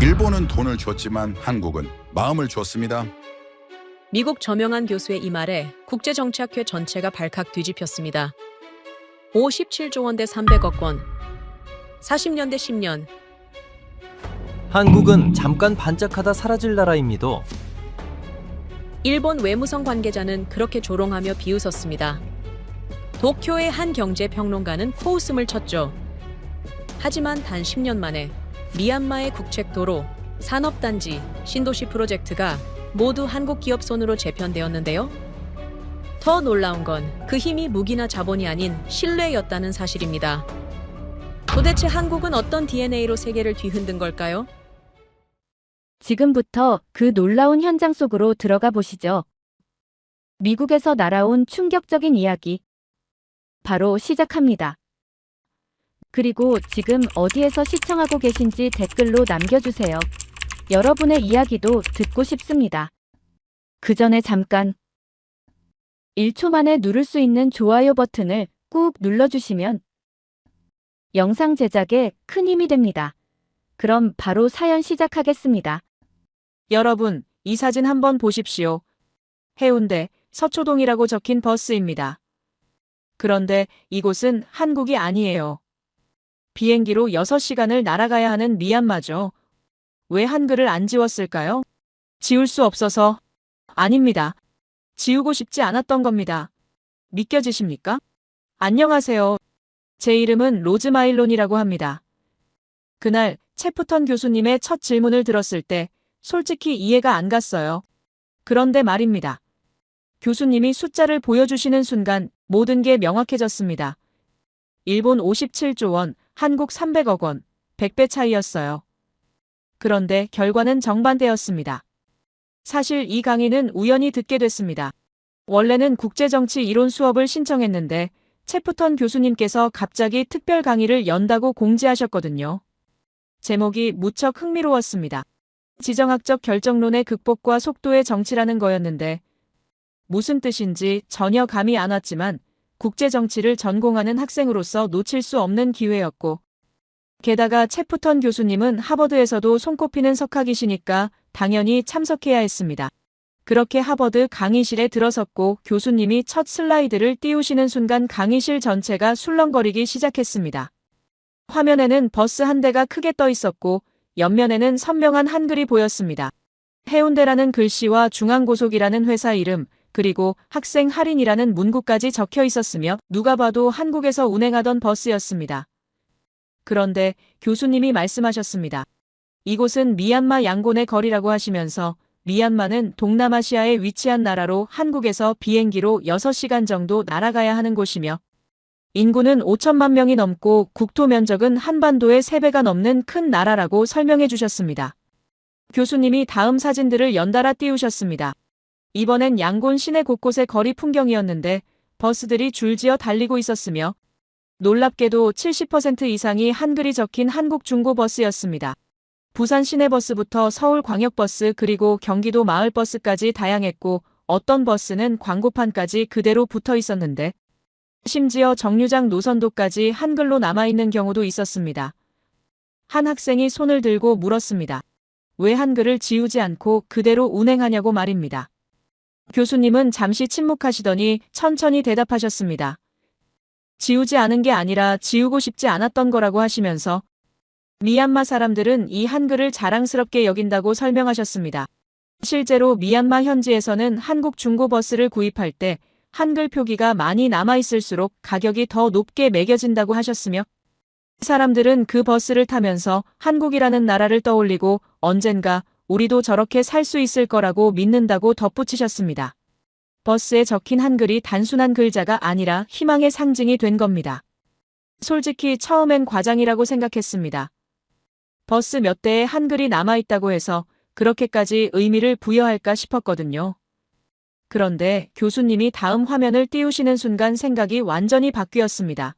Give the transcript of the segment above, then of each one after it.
일본은 돈을 줬지만 한국은 마음을 줬습니다. 미국 저명한 교수의 이 말에 국제정치학회 전체가 발칵 뒤집혔습니다. 57조 원 대 300억 원. 40년 대 10년. 한국은 잠깐 반짝하다 사라질 나라입니다. 일본 외무성 관계자는 그렇게 조롱하며 비웃었습니다. 도쿄의 한 경제평론가는 코웃음을 쳤죠. 하지만 단 10년 만에 미얀마의 국책도로, 산업단지, 신도시 프로젝트가 모두 한국 기업 손으로 재편되었는데요. 더 놀라운 건 그 힘이 무기나 자본이 아닌 신뢰였다는 사실입니다. 도대체 한국은 어떤 DNA로 세계를 뒤흔든 걸까요? 지금부터 그 놀라운 현장 속으로 들어가 보시죠. 미국에서 날아온 충격적인 이야기. 바로 시작합니다. 그리고 지금 어디에서 시청하고 계신지 댓글로 남겨주세요. 여러분의 이야기도 듣고 싶습니다. 그 전에 잠깐 1초 만에 누를 수 있는 좋아요 버튼을 꾹 눌러주시면 영상 제작에 큰 힘이 됩니다. 그럼 바로 사연 시작하겠습니다. 여러분, 이 사진 한번 보십시오. 해운대, 서초동이라고 적힌 버스입니다. 그런데 이곳은 한국이 아니에요. 비행기로 6시간을 날아가야 하는 미얀마죠. 왜 한글을 안 지웠을까요? 지울 수 없어서? 아닙니다. 지우고 싶지 않았던 겁니다. 믿겨지십니까? 안녕하세요. 제 이름은 로즈 마일론이라고 합니다. 그날 채프턴 교수님의 첫 질문을 들었을 때 솔직히 이해가 안 갔어요. 그런데 말입니다. 교수님이 숫자를 보여주시는 순간 모든 게 명확해졌습니다. 일본 57조 원, 한국 300억 원, 100배 차이였어요. 그런데 결과는 정반대였습니다. 사실 이 강의는 우연히 듣게 됐습니다. 원래는 국제정치 이론 수업을 신청했는데 채프턴 교수님께서 갑자기 특별 강의를 연다고 공지하셨거든요. 제목이 무척 흥미로웠습니다. 지정학적 결정론의 극복과 속도의 정치라는 거였는데 무슨 뜻인지 전혀 감이 안 왔지만 국제정치를 전공하는 학생으로서 놓칠 수 없는 기회였고 게다가 채프턴 교수님은 하버드에서도 손꼽히는 석학이시니까 당연히 참석해야 했습니다. 그렇게 하버드 강의실에 들어섰고 교수님이 첫 슬라이드를 띄우시는 순간 강의실 전체가 술렁거리기 시작했습니다. 화면에는 버스 한 대가 크게 떠 있었고 옆면에는 선명한 한글이 보였습니다. 해운대라는 글씨와 중앙고속이라는 회사 이름, 그리고 학생 할인이라는 문구까지 적혀 있었으며 누가 봐도 한국에서 운행하던 버스였습니다. 그런데 교수님이 말씀하셨습니다. 이곳은 미얀마 양곤의 거리라고 하시면서 미얀마는 동남아시아에 위치한 나라로 한국에서 비행기로 6시간 정도 날아가야 하는 곳이며 인구는 5천만 명이 넘고 국토 면적은 한반도의 3배가 넘는 큰 나라라고 설명해 주셨습니다. 교수님이 다음 사진들을 연달아 띄우셨습니다. 이번엔 양곤 시내 곳곳의 거리 풍경이었는데 버스들이 줄지어 달리고 있었으며 놀랍게도 70% 이상이 한글이 적힌 한국 중고버스였습니다. 부산 시내버스부터 서울광역버스 그리고 경기도 마을버스까지 다양했고 어떤 버스는 광고판까지 그대로 붙어 있었는데 심지어 정류장 노선도까지 한글로 남아있는 경우도 있었습니다. 한 학생이 손을 들고 물었습니다. 왜 한글을 지우지 않고 그대로 운행하냐고 말입니다. 교수님은 잠시 침묵하시더니 천천히 대답하셨습니다. 지우지 않은 게 아니라 지우고 싶지 않았던 거라고 하시면서 미얀마 사람들은 이 한글을 자랑스럽게 여긴다고 설명하셨습니다. 실제로 미얀마 현지에서는 한국 중고버스를 구입할 때 한글 표기가 많이 남아있을수록 가격이 더 높게 매겨진다고 하셨으며 사람들은 그 버스를 타면서 한국이라는 나라를 떠올리고 언젠가 우리도 저렇게 살 수 있을 거라고 믿는다고 덧붙이셨습니다. 버스에 적힌 한글이 단순한 글자가 아니라 희망의 상징이 된 겁니다. 솔직히 처음엔 과장이라고 생각했습니다. 버스 몇 대에 한글이 남아있다고 해서 그렇게까지 의미를 부여할까 싶었거든요. 그런데 교수님이 다음 화면을 띄우시는 순간 생각이 완전히 바뀌었습니다.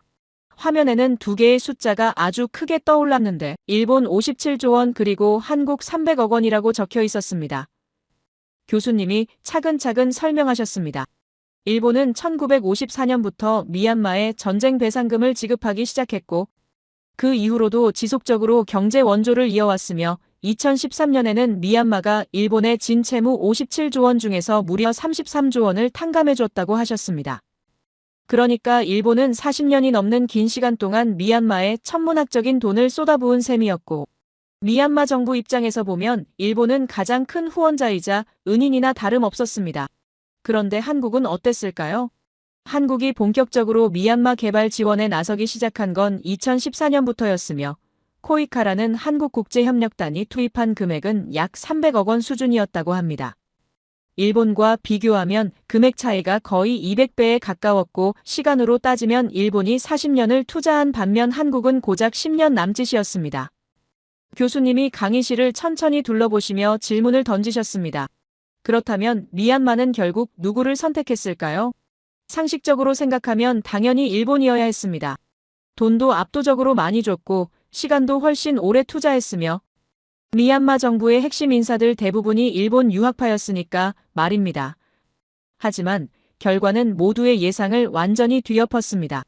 화면에는 두 개의 숫자가 아주 크게 떠올랐는데 일본 57조 원 그리고 한국 300억 원이라고 적혀 있었습니다. 교수님이 차근차근 설명하셨습니다. 일본은 1954년부터 미얀마에 전쟁 배상금을 지급하기 시작했고 그 이후로도 지속적으로 경제 원조를 이어왔으며 2013년에는 미얀마가 일본에 진 채무 57조 원 중에서 무려 33조 원을 탕감해줬다고 하셨습니다. 그러니까 일본은 40년이 넘는 긴 시간 동안 미얀마에 천문학적인 돈을 쏟아부은 셈이었고, 미얀마 정부 입장에서 보면 일본은 가장 큰 후원자이자 은인이나 다름없었습니다. 그런데 한국은 어땠을까요? 한국이 본격적으로 미얀마 개발 지원에 나서기 시작한 건 2014년부터였으며 코이카라는 한국국제협력단이 투입한 금액은 약 300억 원 수준이었다고 합니다. 일본과 비교하면 금액 차이가 거의 200배에 가까웠고 시간으로 따지면 일본이 40년을 투자한 반면 한국은 고작 10년 남짓이었습니다. 교수님이 강의실을 천천히 둘러보시며 질문을 던지셨습니다. 그렇다면 미얀마는 결국 누구를 선택했을까요? 상식적으로 생각하면 당연히 일본이어야 했습니다. 돈도 압도적으로 많이 줬고 시간도 훨씬 오래 투자했으며 미얀마 정부의 핵심 인사들 대부분이 일본 유학파였으니까 말입니다. 하지만 결과는 모두의 예상을 완전히 뒤엎었습니다.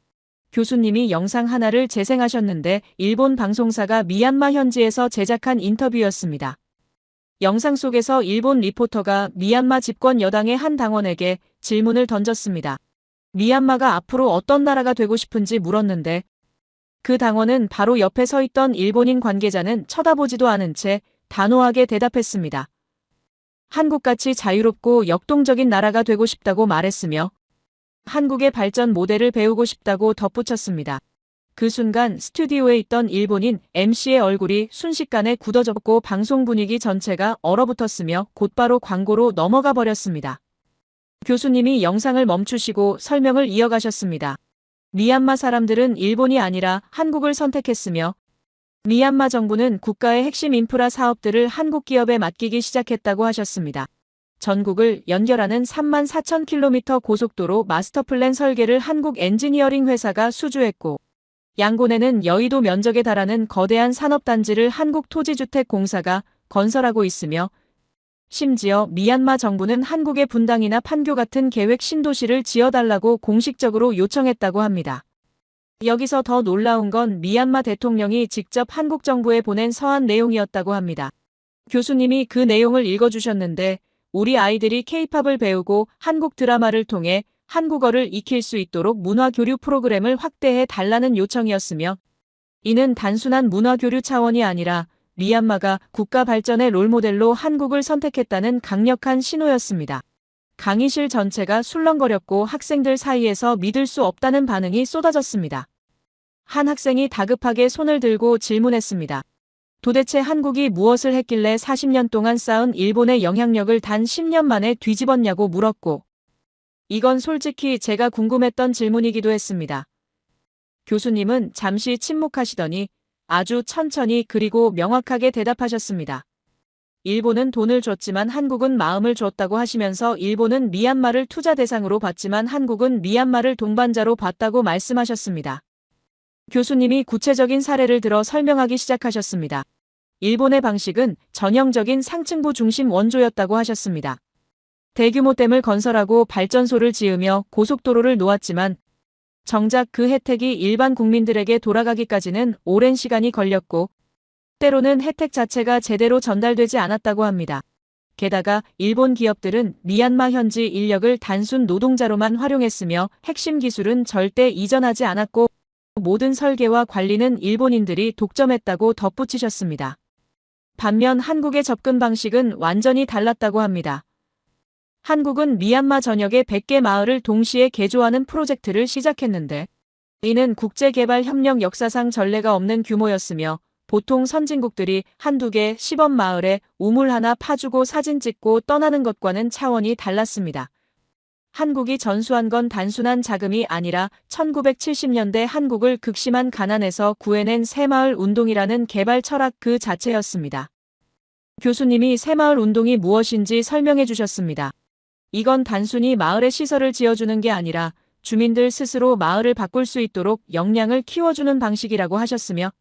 교수님이 영상 하나를 재생하셨는데 일본 방송사가 미얀마 현지에서 제작한 인터뷰였습니다. 영상 속에서 일본 리포터가 미얀마 집권 여당의 한 당원에게 질문을 던졌습니다. 미얀마가 앞으로 어떤 나라가 되고 싶은지 물었는데 그 당원은 바로 옆에 서 있던 일본인 관계자는 쳐다보지도 않은 채 단호하게 대답했습니다. 한국같이 자유롭고 역동적인 나라가 되고 싶다고 말했으며 한국의 발전 모델을 배우고 싶다고 덧붙였습니다. 그 순간 스튜디오에 있던 일본인 MC의 얼굴이 순식간에 굳어졌고 방송 분위기 전체가 얼어붙었으며 곧바로 광고로 넘어가 버렸습니다. 교수님이 영상을 멈추시고 설명을 이어가셨습니다. 미얀마 사람들은 일본이 아니라 한국을 선택했으며 미얀마 정부는 국가의 핵심 인프라 사업들을 한국 기업에 맡기기 시작했다고 하셨습니다. 전국을 연결하는 34,000km 고속도로 마스터플랜 설계를 한국 엔지니어링 회사가 수주했고 양곤에는 여의도 면적에 달하는 거대한 산업단지를 한국토지주택공사가 건설하고 있으며 심지어 미얀마 정부는 한국의 분당이나 판교 같은 계획 신도시를 지어달라고 공식적으로 요청했다고 합니다. 여기서 더 놀라운 건 미얀마 대통령이 직접 한국 정부에 보낸 서한 내용이었다고 합니다. 교수님이 그 내용을 읽어주셨는데 우리 아이들이 K-팝을 배우고 한국 드라마를 통해 한국어를 익힐 수 있도록 문화교류 프로그램을 확대해 달라는 요청이었으며 이는 단순한 문화교류 차원이 아니라 미얀마가 국가 발전의 롤모델로 한국을 선택했다는 강력한 신호였습니다. 강의실 전체가 술렁거렸고 학생들 사이에서 믿을 수 없다는 반응이 쏟아졌습니다. 한 학생이 다급하게 손을 들고 질문했습니다. 도대체 한국이 무엇을 했길래 40년 동안 쌓은 일본의 영향력을 단 10년 만에 뒤집었냐고 물었고 이건 솔직히 제가 궁금했던 질문이기도 했습니다. 교수님은 잠시 침묵하시더니 아주 천천히 그리고 명확하게 대답하셨습니다. 일본은 돈을 줬지만 한국은 마음을 줬다고 하시면서 일본은 미얀마를 투자 대상으로 봤지만 한국은 미얀마를 동반자로 봤다고 말씀하셨습니다. 교수님이 구체적인 사례를 들어 설명하기 시작하셨습니다. 일본의 방식은 전형적인 상층부 중심 원조였다고 하셨습니다. 대규모 댐을 건설하고 발전소를 지으며 고속도로를 놓았지만 정작 그 혜택이 일반 국민들에게 돌아가기까지는 오랜 시간이 걸렸고 때로는 혜택 자체가 제대로 전달되지 않았다고 합니다. 게다가 일본 기업들은 미얀마 현지 인력을 단순 노동자로만 활용했으며 핵심 기술은 절대 이전하지 않았고 모든 설계와 관리는 일본인들이 독점했다고 덧붙이셨습니다. 반면 한국의 접근 방식은 완전히 달랐다고 합니다. 한국은 미얀마 전역의 100개 마을을 동시에 개조하는 프로젝트를 시작했는데 이는 국제개발협력 역사상 전례가 없는 규모였으며 보통 선진국들이 한두 개 시범 마을에 우물 하나 파주고 사진 찍고 떠나는 것과는 차원이 달랐습니다. 한국이 전수한 건 단순한 자금이 아니라 1970년대 한국을 극심한 가난에서 구해낸 새마을 운동이라는 개발 철학 그 자체였습니다. 교수님이 새마을 운동이 무엇인지 설명해 주셨습니다. 이건 단순히 마을에 시설을 지어주는 게 아니라 주민들 스스로 마을을 바꿀 수 있도록 역량을 키워주는 방식이라고 하셨으며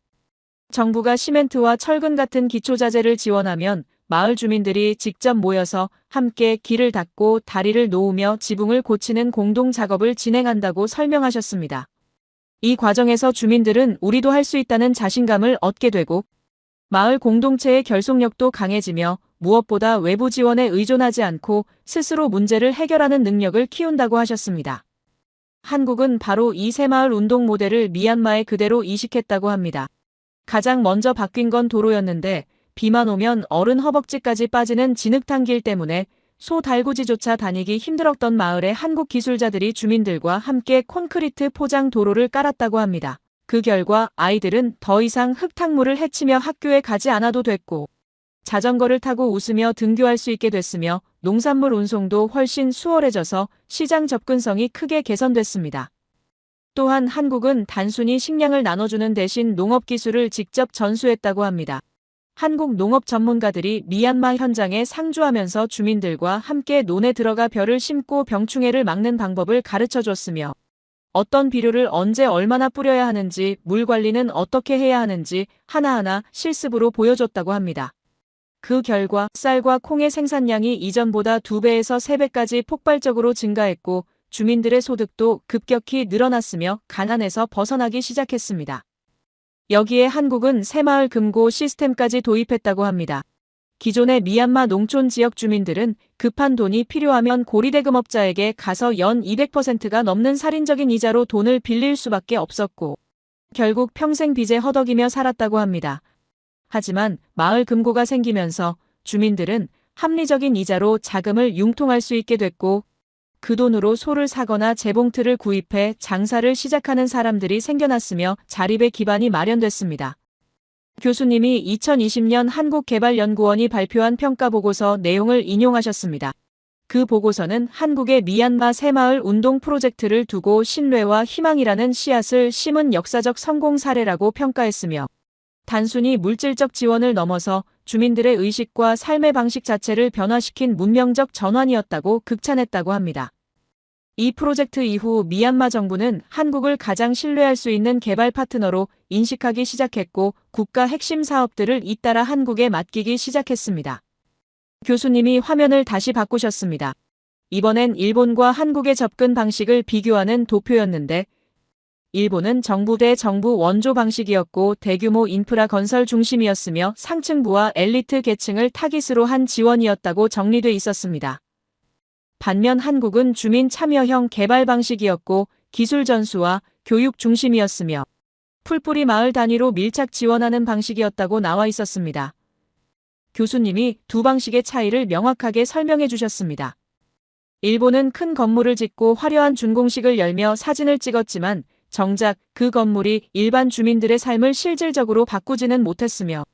정부가 시멘트와 철근 같은 기초자재를 지원하면 마을 주민들이 직접 모여서 함께 길을 닦고 다리를 놓으며 지붕을 고치는 공동 작업을 진행한다고 설명하셨습니다. 이 과정에서 주민들은 우리도 할 수 있다는 자신감을 얻게 되고 마을 공동체의 결속력도 강해지며 무엇보다 외부 지원에 의존하지 않고 스스로 문제를 해결하는 능력을 키운다고 하셨습니다. 한국은 바로 이 새마을 운동 모델을 미얀마에 그대로 이식했다고 합니다. 가장 먼저 바뀐 건 도로였는데 비만 오면 어른 허벅지까지 빠지는 진흙탕 길 때문에 소 달구지조차 다니기 힘들었던 마을에 한국 기술자들이 주민들과 함께 콘크리트 포장 도로를 깔았다고 합니다. 그 결과 아이들은 더 이상 흙탕물을 헤치며 학교에 가지 않아도 됐고 자전거를 타고 웃으며 등교할 수 있게 됐으며 농산물 운송도 훨씬 수월해져서 시장 접근성이 크게 개선됐습니다. 또한 한국은 단순히 식량을 나눠주는 대신 농업 기술을 직접 전수했다고 합니다. 한국 농업 전문가들이 미얀마 현장에 상주하면서 주민들과 함께 논에 들어가 벼를 심고 병충해를 막는 방법을 가르쳐줬으며 어떤 비료를 언제 얼마나 뿌려야 하는지, 물 관리는 어떻게 해야 하는지 하나하나 실습으로 보여줬다고 합니다. 그 결과 쌀과 콩의 생산량이 이전보다 2배에서 3배까지 폭발적으로 증가했고 주민들의 소득도 급격히 늘어났으며 가난에서 벗어나기 시작했습니다. 여기에 한국은 새마을 금고 시스템까지 도입했다고 합니다. 기존의 미얀마 농촌 지역 주민들은 급한 돈이 필요하면 고리대금업자에게 가서 연 200%가 넘는 살인적인 이자로 돈을 빌릴 수밖에 없었고 결국 평생 빚에 허덕이며 살았다고 합니다. 하지만 마을 금고가 생기면서 주민들은 합리적인 이자로 자금을 융통할 수 있게 됐고 그 돈으로 소를 사거나 재봉틀을 구입해 장사를 시작하는 사람들이 생겨났으며 자립의 기반이 마련됐습니다. 교수님이 2020년 한국개발연구원이 발표한 평가보고서 내용을 인용하셨습니다. 그 보고서는 한국의 미얀마 새마을 운동 프로젝트를 두고 신뢰와 희망이라는 씨앗을 심은 역사적 성공 사례라고 평가했으며 단순히 물질적 지원을 넘어서 주민들의 의식과 삶의 방식 자체를 변화시킨 문명적 전환이었다고 극찬했다고 합니다. 이 프로젝트 이후 미얀마 정부는 한국을 가장 신뢰할 수 있는 개발 파트너로 인식하기 시작했고 국가 핵심 사업들을 잇따라 한국에 맡기기 시작했습니다. 교수님이 화면을 다시 바꾸셨습니다. 이번엔 일본과 한국의 접근 방식을 비교하는 도표였는데 일본은 정부 대 정부 원조 방식이었고 대규모 인프라 건설 중심이었으며 상층부와 엘리트 계층을 타깃으로 한 지원이었다고 정리돼 있었습니다. 반면 한국은 주민 참여형 개발 방식이었고 기술 전수와 교육 중심이었으며 풀뿌리 마을 단위로 밀착 지원하는 방식이었다고 나와 있었습니다. 교수님이 두 방식의 차이를 명확하게 설명해 주셨습니다. 일본은 큰 건물을 짓고 화려한 준공식을 열며 사진을 찍었지만 정작 그 건물이 일반 주민들의 삶을 실질적으로 바꾸지는 못했으며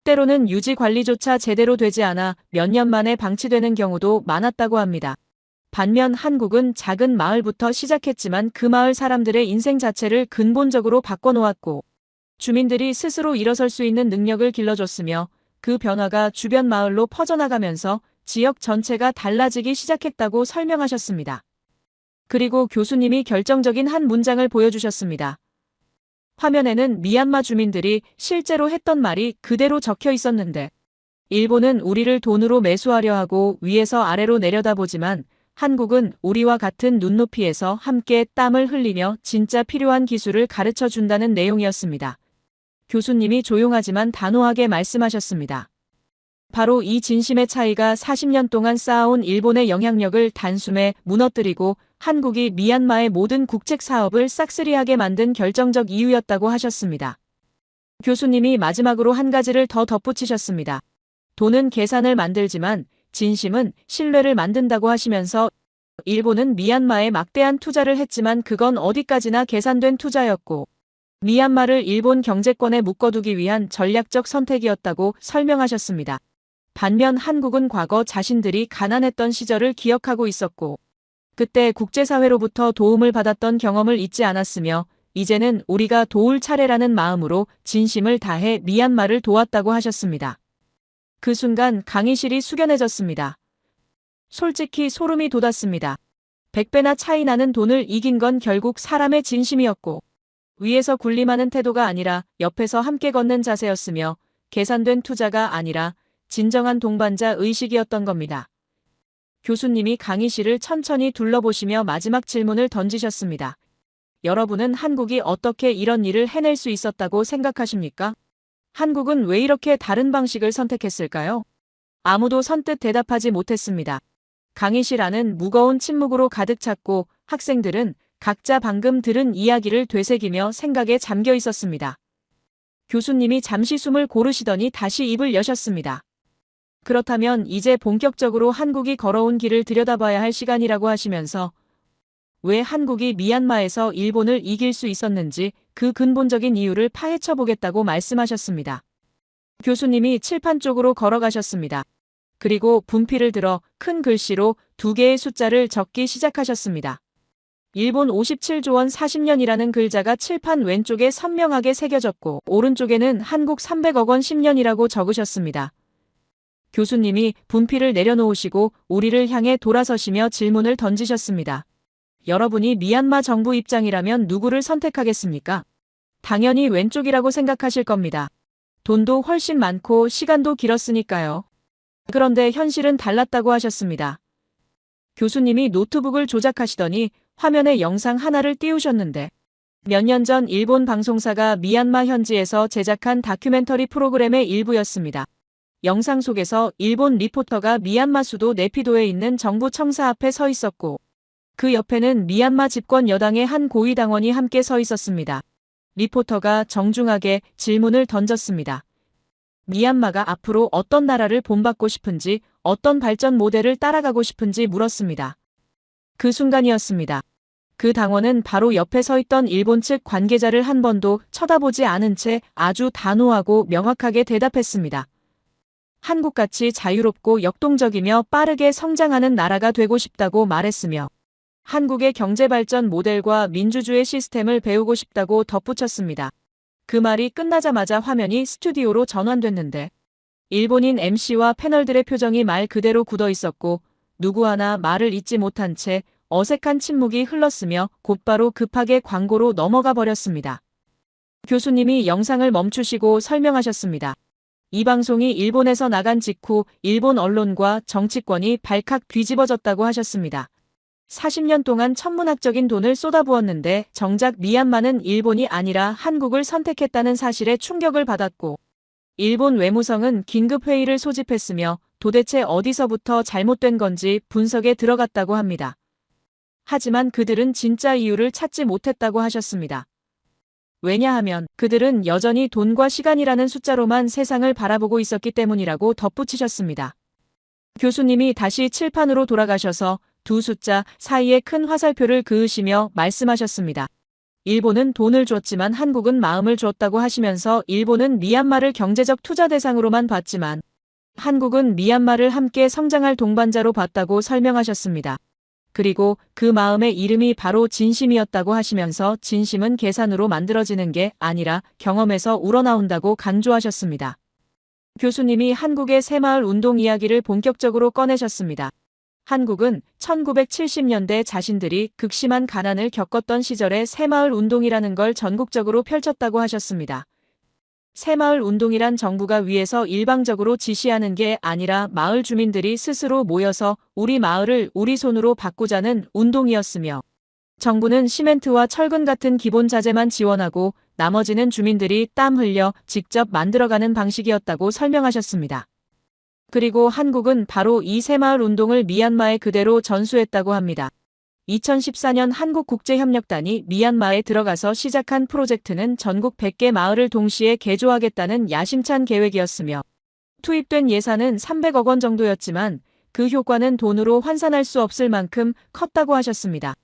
때로는 유지 관리조차 제대로 되지 않아 몇 년 만에 방치되는 경우도 많았다고 합니다. 반면 한국은 작은 마을부터 시작했지만 그 마을 사람들의 인생 자체를 근본적으로 바꿔놓았고 주민들이 스스로 일어설 수 있는 능력을 길러줬으며 그 변화가 주변 마을로 퍼져나가면서 지역 전체가 달라지기 시작했다고 설명하셨습니다. 그리고 교수님이 결정적인 한 문장을 보여주셨습니다. 화면에는 미얀마 주민들이 실제로 했던 말이 그대로 적혀 있었는데 일본은 우리를 돈으로 매수하려 하고 위에서 아래로 내려다보지만 한국은 우리와 같은 눈높이에서 함께 땀을 흘리며 진짜 필요한 기술을 가르쳐 준다는 내용이었습니다. 교수님이 조용하지만 단호하게 말씀하셨습니다. 바로 이 진심의 차이가 40년 동안 쌓아온 일본의 영향력을 단숨에 무너뜨리고 한국이 미얀마의 모든 국책 사업을 싹쓸이하게 만든 결정적 이유였다고 하셨습니다. 교수님이 마지막으로 한 가지를 더 덧붙이셨습니다. 돈은 계산을 만들지만 진심은 신뢰를 만든다고 하시면서 일본은 미얀마에 막대한 투자를 했지만 그건 어디까지나 계산된 투자였고 미얀마를 일본 경제권에 묶어두기 위한 전략적 선택이었다고 설명하셨습니다. 반면 한국은 과거 자신들이 가난했던 시절을 기억하고 있었고 그때 국제사회로부터 도움을 받았던 경험을 잊지 않았으며 이제는 우리가 도울 차례라는 마음으로 진심을 다해 미얀마를 도왔다고 하셨습니다. 그 순간 강의실이 숙연해졌습니다. 솔직히 소름이 돋았습니다. 100배나 차이 나는 돈을 이긴 건 결국 사람의 진심이었고 위에서 군림하는 태도가 아니라 옆에서 함께 걷는 자세였으며 계산된 투자가 아니라 진정한 동반자 의식이었던 겁니다. 교수님이 강의실을 천천히 둘러보시며 마지막 질문을 던지셨습니다. 여러분은 한국이 어떻게 이런 일을 해낼 수 있었다고 생각하십니까? 한국은 왜 이렇게 다른 방식을 선택했을까요? 아무도 선뜻 대답하지 못했습니다. 강의실 안은 무거운 침묵으로 가득 찼고 학생들은 각자 방금 들은 이야기를 되새기며 생각에 잠겨 있었습니다. 교수님이 잠시 숨을 고르시더니 다시 입을 여셨습니다. 그렇다면 이제 본격적으로 한국이 걸어온 길을 들여다봐야 할 시간이라고 하시면서 왜 한국이 미얀마에서 일본을 이길 수 있었는지 그 근본적인 이유를 파헤쳐 보겠다고 말씀하셨습니다. 교수님이 칠판 쪽으로 걸어가셨습니다. 그리고 분필을 들어 큰 글씨로 2개의 숫자를 적기 시작하셨습니다. 일본 57조 원 40년이라는 글자가 칠판 왼쪽에 선명하게 새겨졌고 오른쪽에는 한국 300억 원 10년이라고 적으셨습니다. 교수님이 분필을 내려놓으시고 우리를 향해 돌아서시며 질문을 던지셨습니다. 여러분이 미얀마 정부 입장이라면 누구를 선택하겠습니까? 당연히 왼쪽이라고 생각하실 겁니다. 돈도 훨씬 많고 시간도 길었으니까요. 그런데 현실은 달랐다고 하셨습니다. 교수님이 노트북을 조작하시더니 화면에 영상 하나를 띄우셨는데 몇 년 전 일본 방송사가 미얀마 현지에서 제작한 다큐멘터리 프로그램의 일부였습니다. 영상 속에서 일본 리포터가 미얀마 수도 네피도에 있는 정부 청사 앞에 서 있었고 그 옆에는 미얀마 집권 여당의 한 고위 당원이 함께 서 있었습니다. 리포터가 정중하게 질문을 던졌습니다. 미얀마가 앞으로 어떤 나라를 본받고 싶은지, 어떤 발전 모델을 따라가고 싶은지 물었습니다. 그 순간이었습니다. 그 당원은 바로 옆에 서 있던 일본 측 관계자를 한 번도 쳐다보지 않은 채 아주 단호하고 명확하게 대답했습니다. 한국같이 자유롭고 역동적이며 빠르게 성장하는 나라가 되고 싶다고 말했으며 한국의 경제발전 모델과 민주주의 시스템을 배우고 싶다고 덧붙였습니다. 그 말이 끝나자마자 화면이 스튜디오로 전환됐는데 일본인 MC와 패널들의 표정이 말 그대로 굳어 있었고 누구 하나 말을 잇지 못한 채 어색한 침묵이 흘렀으며 곧바로 급하게 광고로 넘어가 버렸습니다. 교수님이 영상을 멈추시고 설명하셨습니다. 이 방송이 일본에서 나간 직후 일본 언론과 정치권이 발칵 뒤집어졌다고 하셨습니다. 40년 동안 천문학적인 돈을 쏟아부었는데 정작 미얀마는 일본이 아니라 한국을 선택했다는 사실에 충격을 받았고 일본 외무성은 긴급회의를 소집했으며 도대체 어디서부터 잘못된 건지 분석에 들어갔다고 합니다. 하지만 그들은 진짜 이유를 찾지 못했다고 하셨습니다. 왜냐하면 그들은 여전히 돈과 시간이라는 숫자로만 세상을 바라보고 있었기 때문이라고 덧붙이셨습니다. 교수님이 다시 칠판으로 돌아가셔서 두 숫자 사이에 큰 화살표를 그으시며 말씀하셨습니다. 일본은 돈을 줬지만 한국은 마음을 줬다고 하시면서 일본은 미얀마를 경제적 투자 대상으로만 봤지만 한국은 미얀마를 함께 성장할 동반자로 봤다고 설명하셨습니다. 그리고 그 마음의 이름이 바로 진심이었다고 하시면서 진심은 계산으로 만들어지는 게 아니라 경험에서 우러나온다고 강조하셨습니다. 교수님이 한국의 새마을 운동 이야기를 본격적으로 꺼내셨습니다. 한국은 1970년대 자신들이 극심한 가난을 겪었던 시절에 새마을 운동이라는 걸 전국적으로 펼쳤다고 하셨습니다. 새마을 운동이란 정부가 위에서 일방적으로 지시하는 게 아니라 마을 주민들이 스스로 모여서 우리 마을을 우리 손으로 바꾸자는 운동이었으며 정부는 시멘트와 철근 같은 기본 자재만 지원하고 나머지는 주민들이 땀 흘려 직접 만들어가는 방식이었다고 설명하셨습니다. 그리고 한국은 바로 이 새마을 운동을 미얀마에 그대로 전수했다고 합니다. 2014년 한국국제협력단이 미얀마에 들어가서 시작한 프로젝트는 전국 100개 마을을 동시에 개조하겠다는 야심찬 계획이었으며 투입된 예산은 300억 원 정도였지만 그 효과는 돈으로 환산할 수 없을 만큼 컸다고 하셨습니다.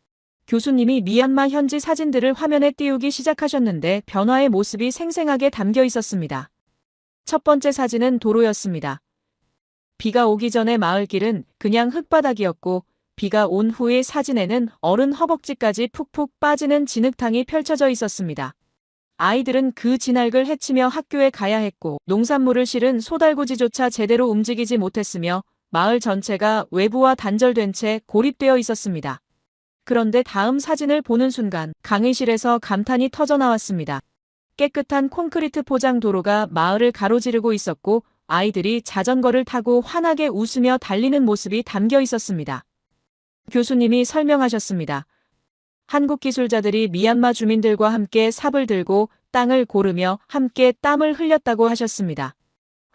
교수님이 미얀마 현지 사진들을 화면에 띄우기 시작하셨는데 변화의 모습이 생생하게 담겨 있었습니다. 첫 번째 사진은 도로였습니다. 비가 오기 전에 마을길은 그냥 흙바닥이었고 비가 온 후의 사진에는 어른 허벅지까지 푹푹 빠지는 진흙탕이 펼쳐져 있었습니다. 아이들은 그 진흙을 헤치며 학교에 가야 했고 농산물을 실은 소달구지조차 제대로 움직이지 못했으며 마을 전체가 외부와 단절된 채 고립되어 있었습니다. 그런데 다음 사진을 보는 순간 강의실에서 감탄이 터져나왔습니다. 깨끗한 콘크리트 포장 도로가 마을을 가로지르고 있었고 아이들이 자전거를 타고 환하게 웃으며 달리는 모습이 담겨 있었습니다. 교수님이 설명하셨습니다. 한국 기술자들이 미얀마 주민들과 함께 삽을 들고 땅을 고르며 함께 땀을 흘렸다고 하셨습니다.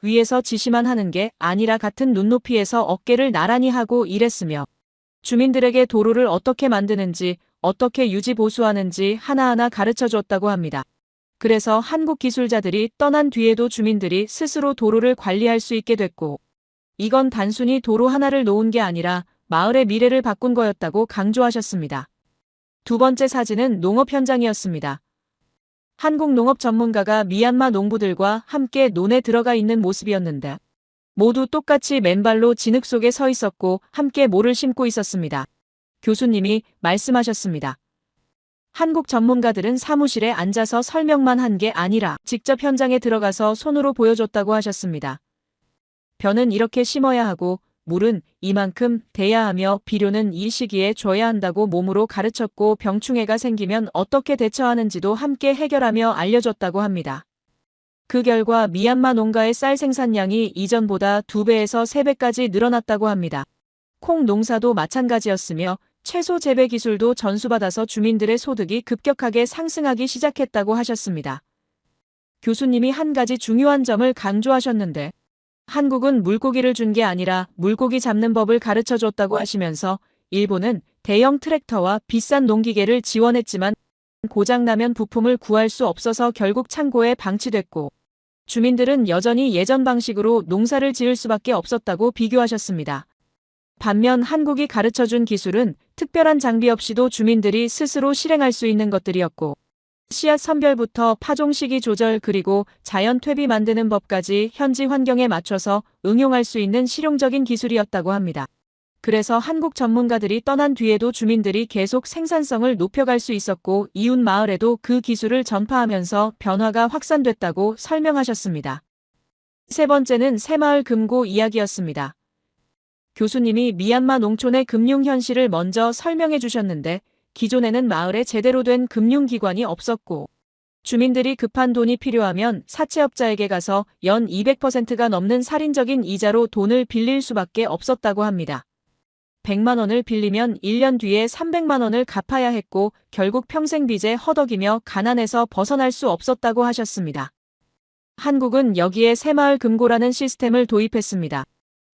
위에서 지시만 하는 게 아니라 같은 눈높이에서 어깨를 나란히 하고 일했으며 주민들에게 도로를 어떻게 만드는지 어떻게 유지 보수하는지 하나하나 가르쳐 줬다고 합니다. 그래서 한국 기술자들이 떠난 뒤에도 주민들이 스스로 도로를 관리할 수 있게 됐고 이건 단순히 도로 하나를 놓은 게 아니라 마을의 미래를 바꾼 거였다고 강조하셨습니다. 두 번째 사진은 농업 현장이었습니다. 한국 농업 전문가가 미얀마 농부들과 함께 논에 들어가 있는 모습이었는데 모두 똑같이 맨발로 진흙 속에 서 있었고 함께 모를 심고 있었습니다. 교수님이 말씀하셨습니다. 한국 전문가들은 사무실에 앉아서 설명만 한 게 아니라 직접 현장에 들어가서 손으로 보여줬다고 하셨습니다. 벼는 이렇게 심어야 하고 물은 이만큼 돼야 하며 비료는 이 시기에 줘야 한다고 몸으로 가르쳤고 병충해가 생기면 어떻게 대처하는지도 함께 해결하며 알려줬다고 합니다. 그 결과 미얀마 농가의 쌀 생산량이 이전보다 2배에서 3배까지 늘어났다고 합니다. 콩 농사도 마찬가지였으며 채소 재배 기술도 전수받아서 주민들의 소득이 급격하게 상승하기 시작했다고 하셨습니다. 교수님이 한 가지 중요한 점을 강조하셨는데 한국은 물고기를 준 게 아니라 물고기 잡는 법을 가르쳐 줬다고 하시면서 일본은 대형 트랙터와 비싼 농기계를 지원했지만 고장나면 부품을 구할 수 없어서 결국 창고에 방치됐고 주민들은 여전히 예전 방식으로 농사를 지을 수밖에 없었다고 비교하셨습니다. 반면 한국이 가르쳐준 기술은 특별한 장비 없이도 주민들이 스스로 실행할 수 있는 것들이었고 씨앗 선별부터 파종 시기 조절 그리고 자연 퇴비 만드는 법까지 현지 환경에 맞춰서 응용할 수 있는 실용적인 기술이었다고 합니다. 그래서 한국 전문가들이 떠난 뒤에도 주민들이 계속 생산성을 높여갈 수 있었고 이웃 마을에도 그 기술을 전파하면서 변화가 확산됐다고 설명하셨습니다. 세 번째는 새마을 금고 이야기였습니다. 교수님이 미얀마 농촌의 금융 현실을 먼저 설명해 주셨는데 기존에는 마을에 제대로 된 금융기관이 없었고 주민들이 급한 돈이 필요하면 사채업자에게 가서 연 200%가 넘는 살인적인 이자로 돈을 빌릴 수밖에 없었다고 합니다. 100만 원을 빌리면 1년 뒤에 300만 원을 갚아야 했고 결국 평생 빚에 허덕이며 가난에서 벗어날 수 없었다고 하셨습니다. 한국은 여기에 새마을 금고라는 시스템을 도입했습니다.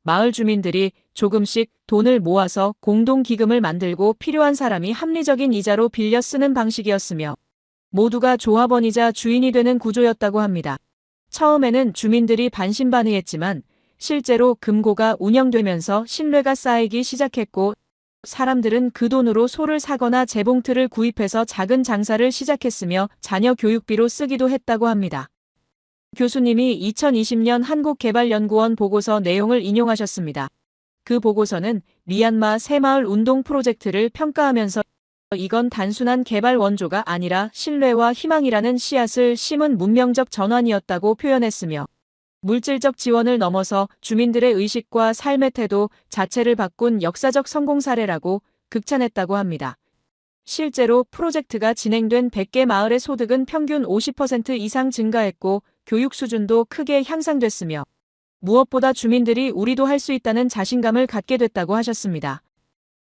마을 주민들이 조금씩 돈을 모아서 공동기금을 만들고 필요한 사람이 합리적인 이자로 빌려 쓰는 방식이었으며 모두가 조합원이자 주인이 되는 구조였다고 합니다. 처음에는 주민들이 반신반의했지만 실제로 금고가 운영되면서 신뢰가 쌓이기 시작했고 사람들은 그 돈으로 소를 사거나 재봉틀을 구입해서 작은 장사를 시작했으며 자녀 교육비로 쓰기도 했다고 합니다. 교수님이 2020년 한국개발연구원 보고서 내용을 인용하셨습니다. 그 보고서는 미얀마 새마을 운동 프로젝트를 평가하면서 이건 단순한 개발 원조가 아니라 신뢰와 희망이라는 씨앗을 심은 문명적 전환이었다고 표현했으며 물질적 지원을 넘어서 주민들의 의식과 삶의 태도 자체를 바꾼 역사적 성공 사례라고 극찬했다고 합니다. 실제로 프로젝트가 진행된 100개 마을의 소득은 평균 50% 이상 증가했고 교육 수준도 크게 향상됐으며 무엇보다 주민들이 우리도 할 수 있다는 자신감을 갖게 됐다고 하셨습니다.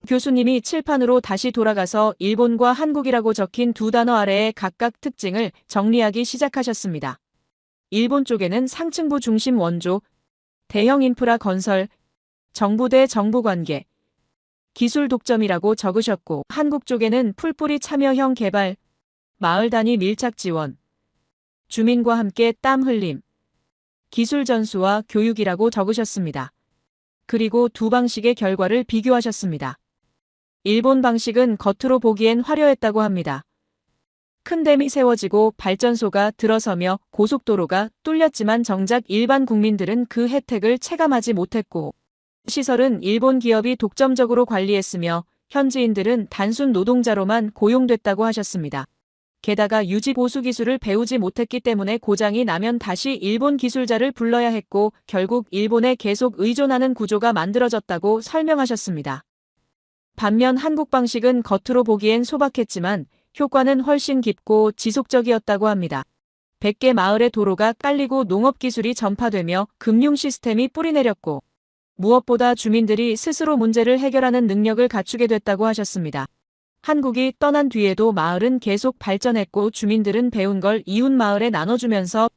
교수님이 칠판으로 다시 돌아가서 일본과 한국이라고 적힌 두 단어 아래의 각각 특징을 정리하기 시작하셨습니다. 일본 쪽에는 상층부 중심 원조, 대형 인프라 건설, 정부 대 정부 관계, 기술 독점이라고 적으셨고 한국 쪽에는 풀뿌리 참여형 개발, 마을 단위 밀착 지원, 주민과 함께 땀 흘림, 기술 전수와 교육이라고 적으셨습니다. 그리고 두 방식의 결과를 비교하셨습니다. 일본 방식은 겉으로 보기엔 화려했다고 합니다. 큰 댐이 세워지고 발전소가 들어서며 고속도로가 뚫렸지만 정작 일반 국민들은 그 혜택을 체감하지 못했고 시설은 일본 기업이 독점적으로 관리했으며 현지인들은 단순 노동자로만 고용됐다고 하셨습니다. 게다가 유지 보수 기술을 배우지 못했기 때문에 고장이 나면 다시 일본 기술자를 불러야 했고 결국 일본에 계속 의존하는 구조가 만들어졌다고 설명하셨습니다. 반면 한국 방식은 겉으로 보기엔 소박했지만 효과는 훨씬 깊고 지속적이었다고 합니다. 100개 마을의 도로가 깔리고 농업기술이 전파되며 금융 시스템이 뿌리내렸고 무엇보다 주민들이 스스로 문제를 해결하는 능력을 갖추게 됐다고 하셨습니다. 한국이 떠난 뒤에도 마을은 계속 발전했고 주민들은 배운 걸 이웃 마을에 나눠주면서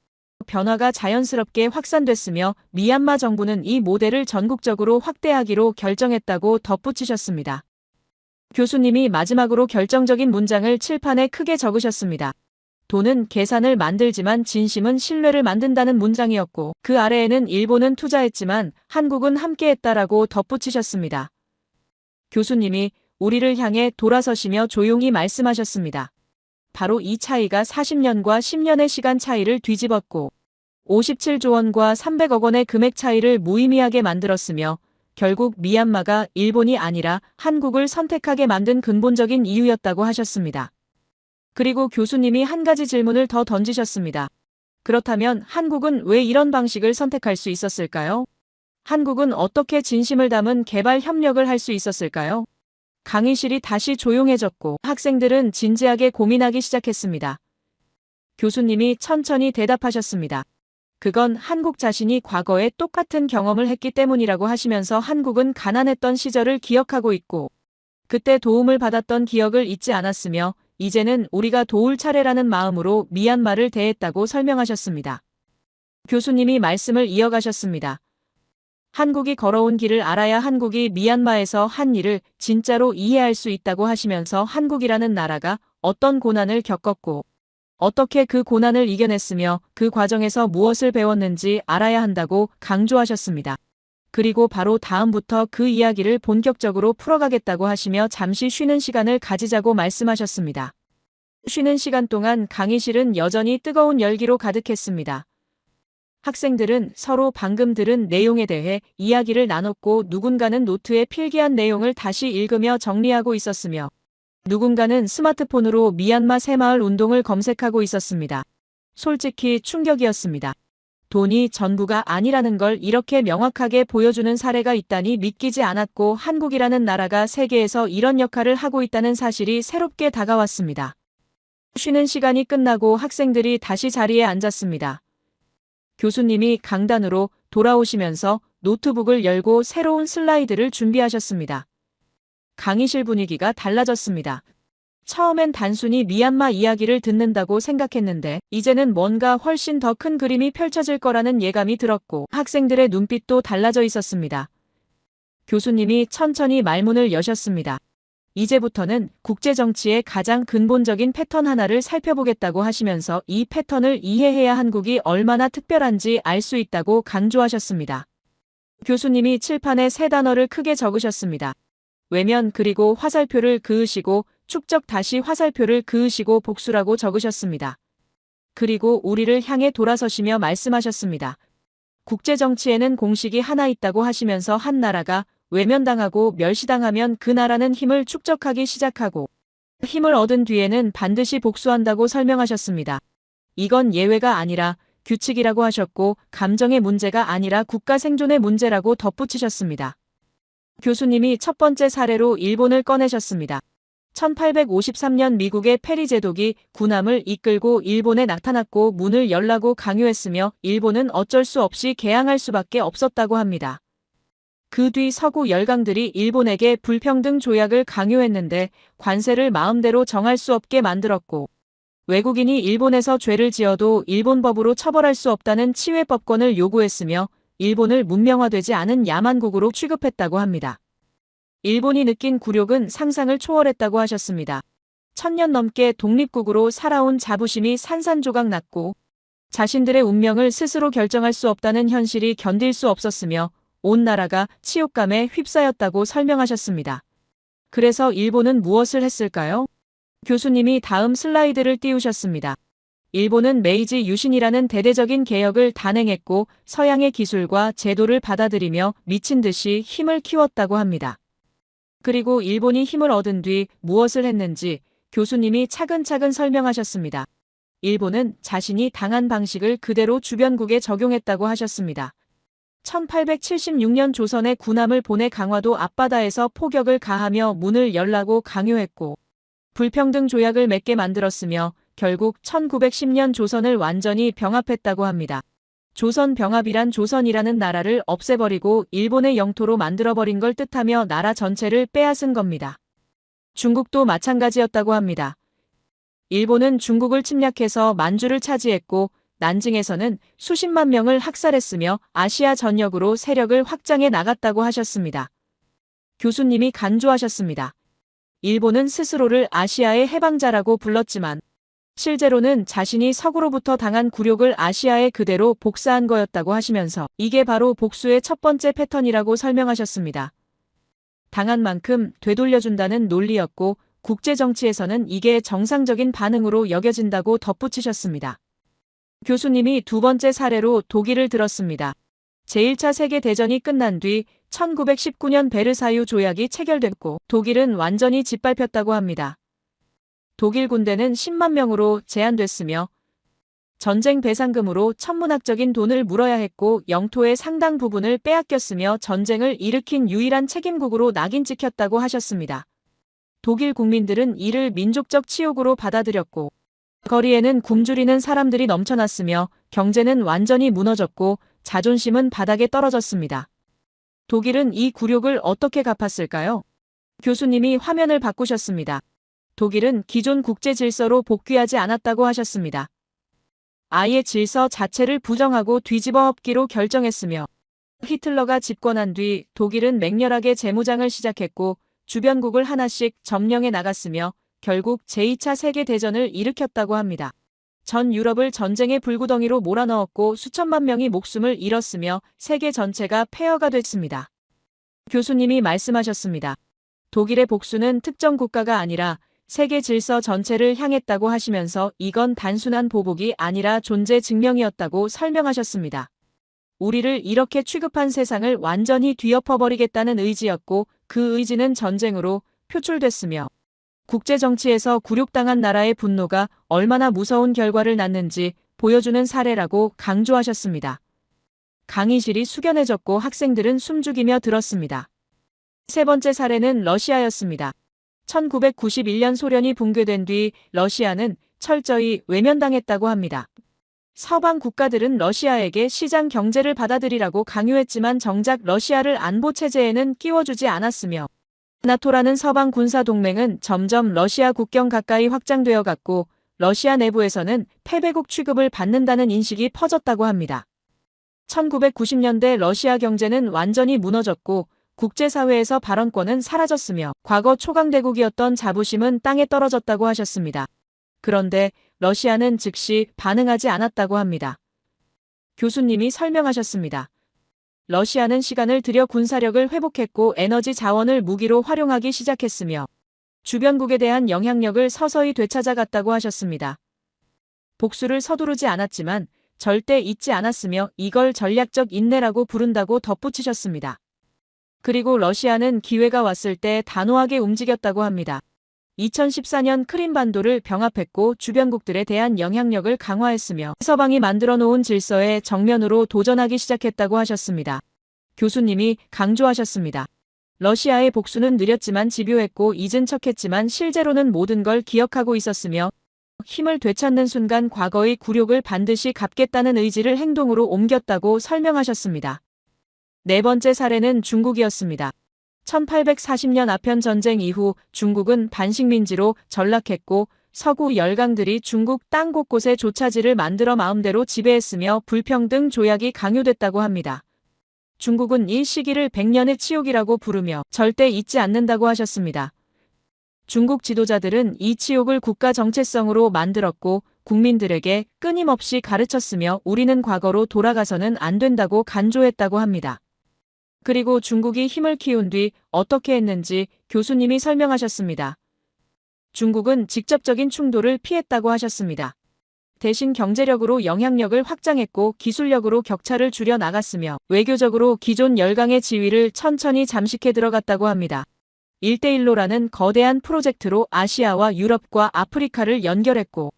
변화가 자연스럽게 확산됐으며 미얀마 정부는 이 모델을 전국적으로 확대하기로 결정했다고 덧붙이셨습니다. 교수님이 마지막으로 결정적인 문장을 칠판에 크게 적으셨습니다. 돈은 계산을 만들지만 진심은 신뢰를 만든다는 문장이었고 그 아래에는 일본은 투자했지만 한국은 함께했다라고 덧붙이셨습니다. 교수님이 우리를 향해 돌아서시며 조용히 말씀하셨습니다. 바로 이 차이가 40년과 10년의 시간 차이를 뒤집었고 57조 원과 300억 원의 금액 차이를 무의미하게 만들었으며 결국 미얀마가 일본이 아니라 한국을 선택하게 만든 근본적인 이유였다고 하셨습니다. 그리고 교수님이 한 가지 질문을 더 던지셨습니다. 그렇다면 한국은 왜 이런 방식을 선택할 수 있었을까요? 한국은 어떻게 진심을 담은 개발 협력을 할 수 있었을까요? 강의실이 다시 조용해졌고 학생들은 진지하게 고민하기 시작했습니다. 교수님이 천천히 대답하셨습니다. 그건 한국 자신이 과거에 똑같은 경험을 했기 때문이라고 하시면서 한국은 가난했던 시절을 기억하고 있고 그때 도움을 받았던 기억을 잊지 않았으며 이제는 우리가 도울 차례라는 마음으로 미얀마를 대했다고 설명하셨습니다. 교수님이 말씀을 이어가셨습니다. 한국이 걸어온 길을 알아야 한국이 미얀마에서 한 일을 진짜로 이해할 수 있다고 하시면서 한국이라는 나라가 어떤 고난을 겪었고 어떻게 그 고난을 이겨냈으며 그 과정에서 무엇을 배웠는지 알아야 한다고 강조하셨습니다. 그리고 바로 다음부터 그 이야기를 본격적으로 풀어가겠다고 하시며 잠시 쉬는 시간을 가지자고 말씀하셨습니다. 쉬는 시간 동안 강의실은 여전히 뜨거운 열기로 가득했습니다. 학생들은 서로 방금 들은 내용에 대해 이야기를 나눴고 누군가는 노트에 필기한 내용을 다시 읽으며 정리하고 있었으며 누군가는 스마트폰으로 미얀마 새마을 운동을 검색하고 있었습니다. 솔직히 충격이었습니다. 돈이 전부가 아니라는 걸 이렇게 명확하게 보여주는 사례가 있다니 믿기지 않았고 한국이라는 나라가 세계에서 이런 역할을 하고 있다는 사실이 새롭게 다가왔습니다. 쉬는 시간이 끝나고 학생들이 다시 자리에 앉았습니다. 교수님이 강단으로 돌아오시면서 노트북을 열고 새로운 슬라이드를 준비하셨습니다. 강의실 분위기가 달라졌습니다. 처음엔 단순히 미얀마 이야기를 듣는다고 생각했는데 이제는 뭔가 훨씬 더 큰 그림이 펼쳐질 거라는 예감이 들었고 학생들의 눈빛도 달라져 있었습니다. 교수님이 천천히 말문을 여셨습니다. 이제부터는 국제정치의 가장 근본적인 패턴 하나를 살펴보겠다고 하시면서 이 패턴을 이해해야 한국이 얼마나 특별한지 알 수 있다고 강조하셨습니다. 교수님이 칠판에 세 단어를 크게 적으셨습니다. 외면 그리고 화살표를 그으시고 축적 다시 화살표를 그으시고 복수라고 적으셨습니다. 그리고 우리를 향해 돌아서시며 말씀하셨습니다. 국제정치에는 공식이 하나 있다고 하시면서 한 나라가 외면당하고 멸시당하면 그 나라는 힘을 축적하기 시작하고 힘을 얻은 뒤에는 반드시 복수한다고 설명하셨습니다. 이건 예외가 아니라 규칙이라고 하셨고 감정의 문제가 아니라 국가 생존의 문제라고 덧붙이셨습니다. 교수님이 첫 번째 사례로 일본을 꺼내셨습니다. 1853년 미국의 페리 제독이 군함을 이끌고 일본에 나타났고 문을 열라고 강요했으며 일본은 어쩔 수 없이 개항할 수밖에 없었다고 합니다. 그 뒤 서구 열강들이 일본에게 불평등 조약을 강요했는데 관세를 마음대로 정할 수 없게 만들었고 외국인이 일본에서 죄를 지어도 일본 법으로 처벌할 수 없다는 치외법권을 요구했으며 일본을 문명화되지 않은 야만국으로 취급했다고 합니다. 일본이 느낀 굴욕은 상상을 초월했다고 하셨습니다. 1000년 넘게 독립국으로 살아온 자부심이 산산조각 났고 자신들의 운명을 스스로 결정할 수 없다는 현실이 견딜 수 없었으며 온 나라가 치욕감에 휩싸였다고 설명하셨습니다. 그래서 일본은 무엇을 했을까요? 교수님이 다음 슬라이드를 띄우셨습니다. 일본은 메이지 유신이라는 대대적인 개혁을 단행했고 서양의 기술과 제도를 받아들이며 미친 듯이 힘을 키웠다고 합니다. 그리고 일본이 힘을 얻은 뒤 무엇을 했는지 교수님이 차근차근 설명하셨습니다. 일본은 자신이 당한 방식을 그대로 주변국에 적용했다고 하셨습니다. 1876년 조선에 군함을 보내 강화도 앞바다에서 포격을 가하며 문을 열라고 강요했고 불평등 조약을 맺게 만들었으며 결국 1910년 조선을 완전히 병합했다고 합니다. 조선 병합이란 조선이라는 나라를 없애버리고 일본의 영토로 만들어버린 걸 뜻하며 나라 전체를 빼앗은 겁니다. 중국도 마찬가지였다고 합니다. 일본은 중국을 침략해서 만주를 차지했고 난징에서는 수십만 명을 학살했으며 아시아 전역으로 세력을 확장해 나갔다고 하셨습니다. 교수님이 간주하셨습니다. 일본은 스스로를 아시아의 해방자라고 불렀지만 실제로는 자신이 서구로부터 당한 굴욕을 아시아에 그대로 복사한 거였다고 하시면서 이게 바로 복수의 첫 번째 패턴이라고 설명하셨습니다. 당한 만큼 되돌려준다는 논리였고 국제정치에서는 이게 정상적인 반응으로 여겨진다고 덧붙이셨습니다. 교수님이 두 번째 사례로 독일을 들었습니다. 제1차 세계대전이 끝난 뒤 1919년 베르사유 조약이 체결됐고 독일은 완전히 짓밟혔다고 합니다. 독일 군대는 10만 명으로 제한됐으며 전쟁 배상금으로 천문학적인 돈을 물어야 했고 영토의 상당 부분을 빼앗겼으며 전쟁을 일으킨 유일한 책임국으로 낙인 찍혔다고 하셨습니다. 독일 국민들은 이를 민족적 치욕으로 받아들였고 거리에는 굶주리는 사람들이 넘쳐났으며 경제는 완전히 무너졌고 자존심은 바닥에 떨어졌습니다. 독일은 이 굴욕을 어떻게 갚았을까요? 교수님이 화면을 바꾸셨습니다. 독일은 기존 국제 질서로 복귀하지 않았다고 하셨습니다. 아예 질서 자체를 부정하고 뒤집어 엎기로 결정했으며 히틀러가 집권한 뒤 독일은 맹렬하게 재무장을 시작했고 주변국을 하나씩 점령해 나갔으며 결국 제2차 세계대전을 일으켰다고 합니다. 전 유럽을 전쟁의 불구덩이로 몰아넣었고 수천만 명이 목숨을 잃었으며 세계 전체가 폐허가 됐습니다. 교수님이 말씀하셨습니다. 독일의 복수는 특정 국가가 아니라 세계 질서 전체를 향했다고 하시면서 이건 단순한 보복이 아니라 존재 증명이었다고 설명하셨습니다. 우리를 이렇게 취급한 세상을 완전히 뒤엎어버리겠다는 의지였고 그 의지는 전쟁으로 표출됐으며 국제정치에서 굴욕당한 나라의 분노가 얼마나 무서운 결과를 낳는지 보여주는 사례라고 강조하셨습니다. 강의실이 숙연해졌고 학생들은 숨죽이며 들었습니다. 세 번째 사례는 러시아였습니다. 1991년 소련이 붕괴된 뒤 러시아는 철저히 외면당했다고 합니다. 서방 국가들은 러시아에게 시장 경제를 받아들이라고 강요했지만 정작 러시아를 안보 체제에는 끼워주지 않았으며 나토라는 서방 군사 동맹은 점점 러시아 국경 가까이 확장되어 갔고 러시아 내부에서는 패배국 취급을 받는다는 인식이 퍼졌다고 합니다. 1990년대 러시아 경제는 완전히 무너졌고 국제사회에서 발언권은 사라졌으며 과거 초강대국이었던 자부심은 땅에 떨어졌다고 하셨습니다. 그런데 러시아는 즉시 반응하지 않았다고 합니다. 교수님이 설명하셨습니다. 러시아는 시간을 들여 군사력을 회복했고 에너지 자원을 무기로 활용하기 시작했으며 주변국에 대한 영향력을 서서히 되찾아갔다고 하셨습니다. 복수를 서두르지 않았지만 절대 잊지 않았으며 이걸 전략적 인내라고 부른다고 덧붙이셨습니다. 그리고 러시아는 기회가 왔을 때 단호하게 움직였다고 합니다. 2014년 크림반도를 병합했고 주변국들에 대한 영향력을 강화했으며 서방이 만들어 놓은 질서에 정면으로 도전하기 시작했다고 하셨습니다. 교수님이 강조하셨습니다. 러시아의 복수는 느렸지만 집요했고 잊은 척했지만 실제로는 모든 걸 기억하고 있었으며 힘을 되찾는 순간 과거의 굴욕을 반드시 갚겠다는 의지를 행동으로 옮겼다고 설명하셨습니다. 네 번째 사례는 중국이었습니다. 1840년 아편 전쟁 이후 중국은 반식민지로 전락했고 서구 열강들이 중국 땅 곳곳에 조차지를 만들어 마음대로 지배했으며 불평등 조약이 강요됐다고 합니다. 중국은 이 시기를 100년의 치욕이라고 부르며 절대 잊지 않는다고 하셨습니다. 중국 지도자들은 이 치욕을 국가 정체성으로 만들었고 국민들에게 끊임없이 가르쳤으며 우리는 과거로 돌아가서는 안 된다고 간조했다고 합니다. 그리고 중국이 힘을 키운 뒤 어떻게 했는지 교수님이 설명하셨습니다. 중국은 직접적인 충돌을 피했다고 하셨습니다. 대신 경제력으로 영향력을 확장했고 기술력으로 격차를 줄여 나갔으며 외교적으로 기존 열강의 지위를 천천히 잠식해 들어갔다고 합니다. 1대1로라는 거대한 프로젝트로 아시아와 유럽과 아프리카를 연결했고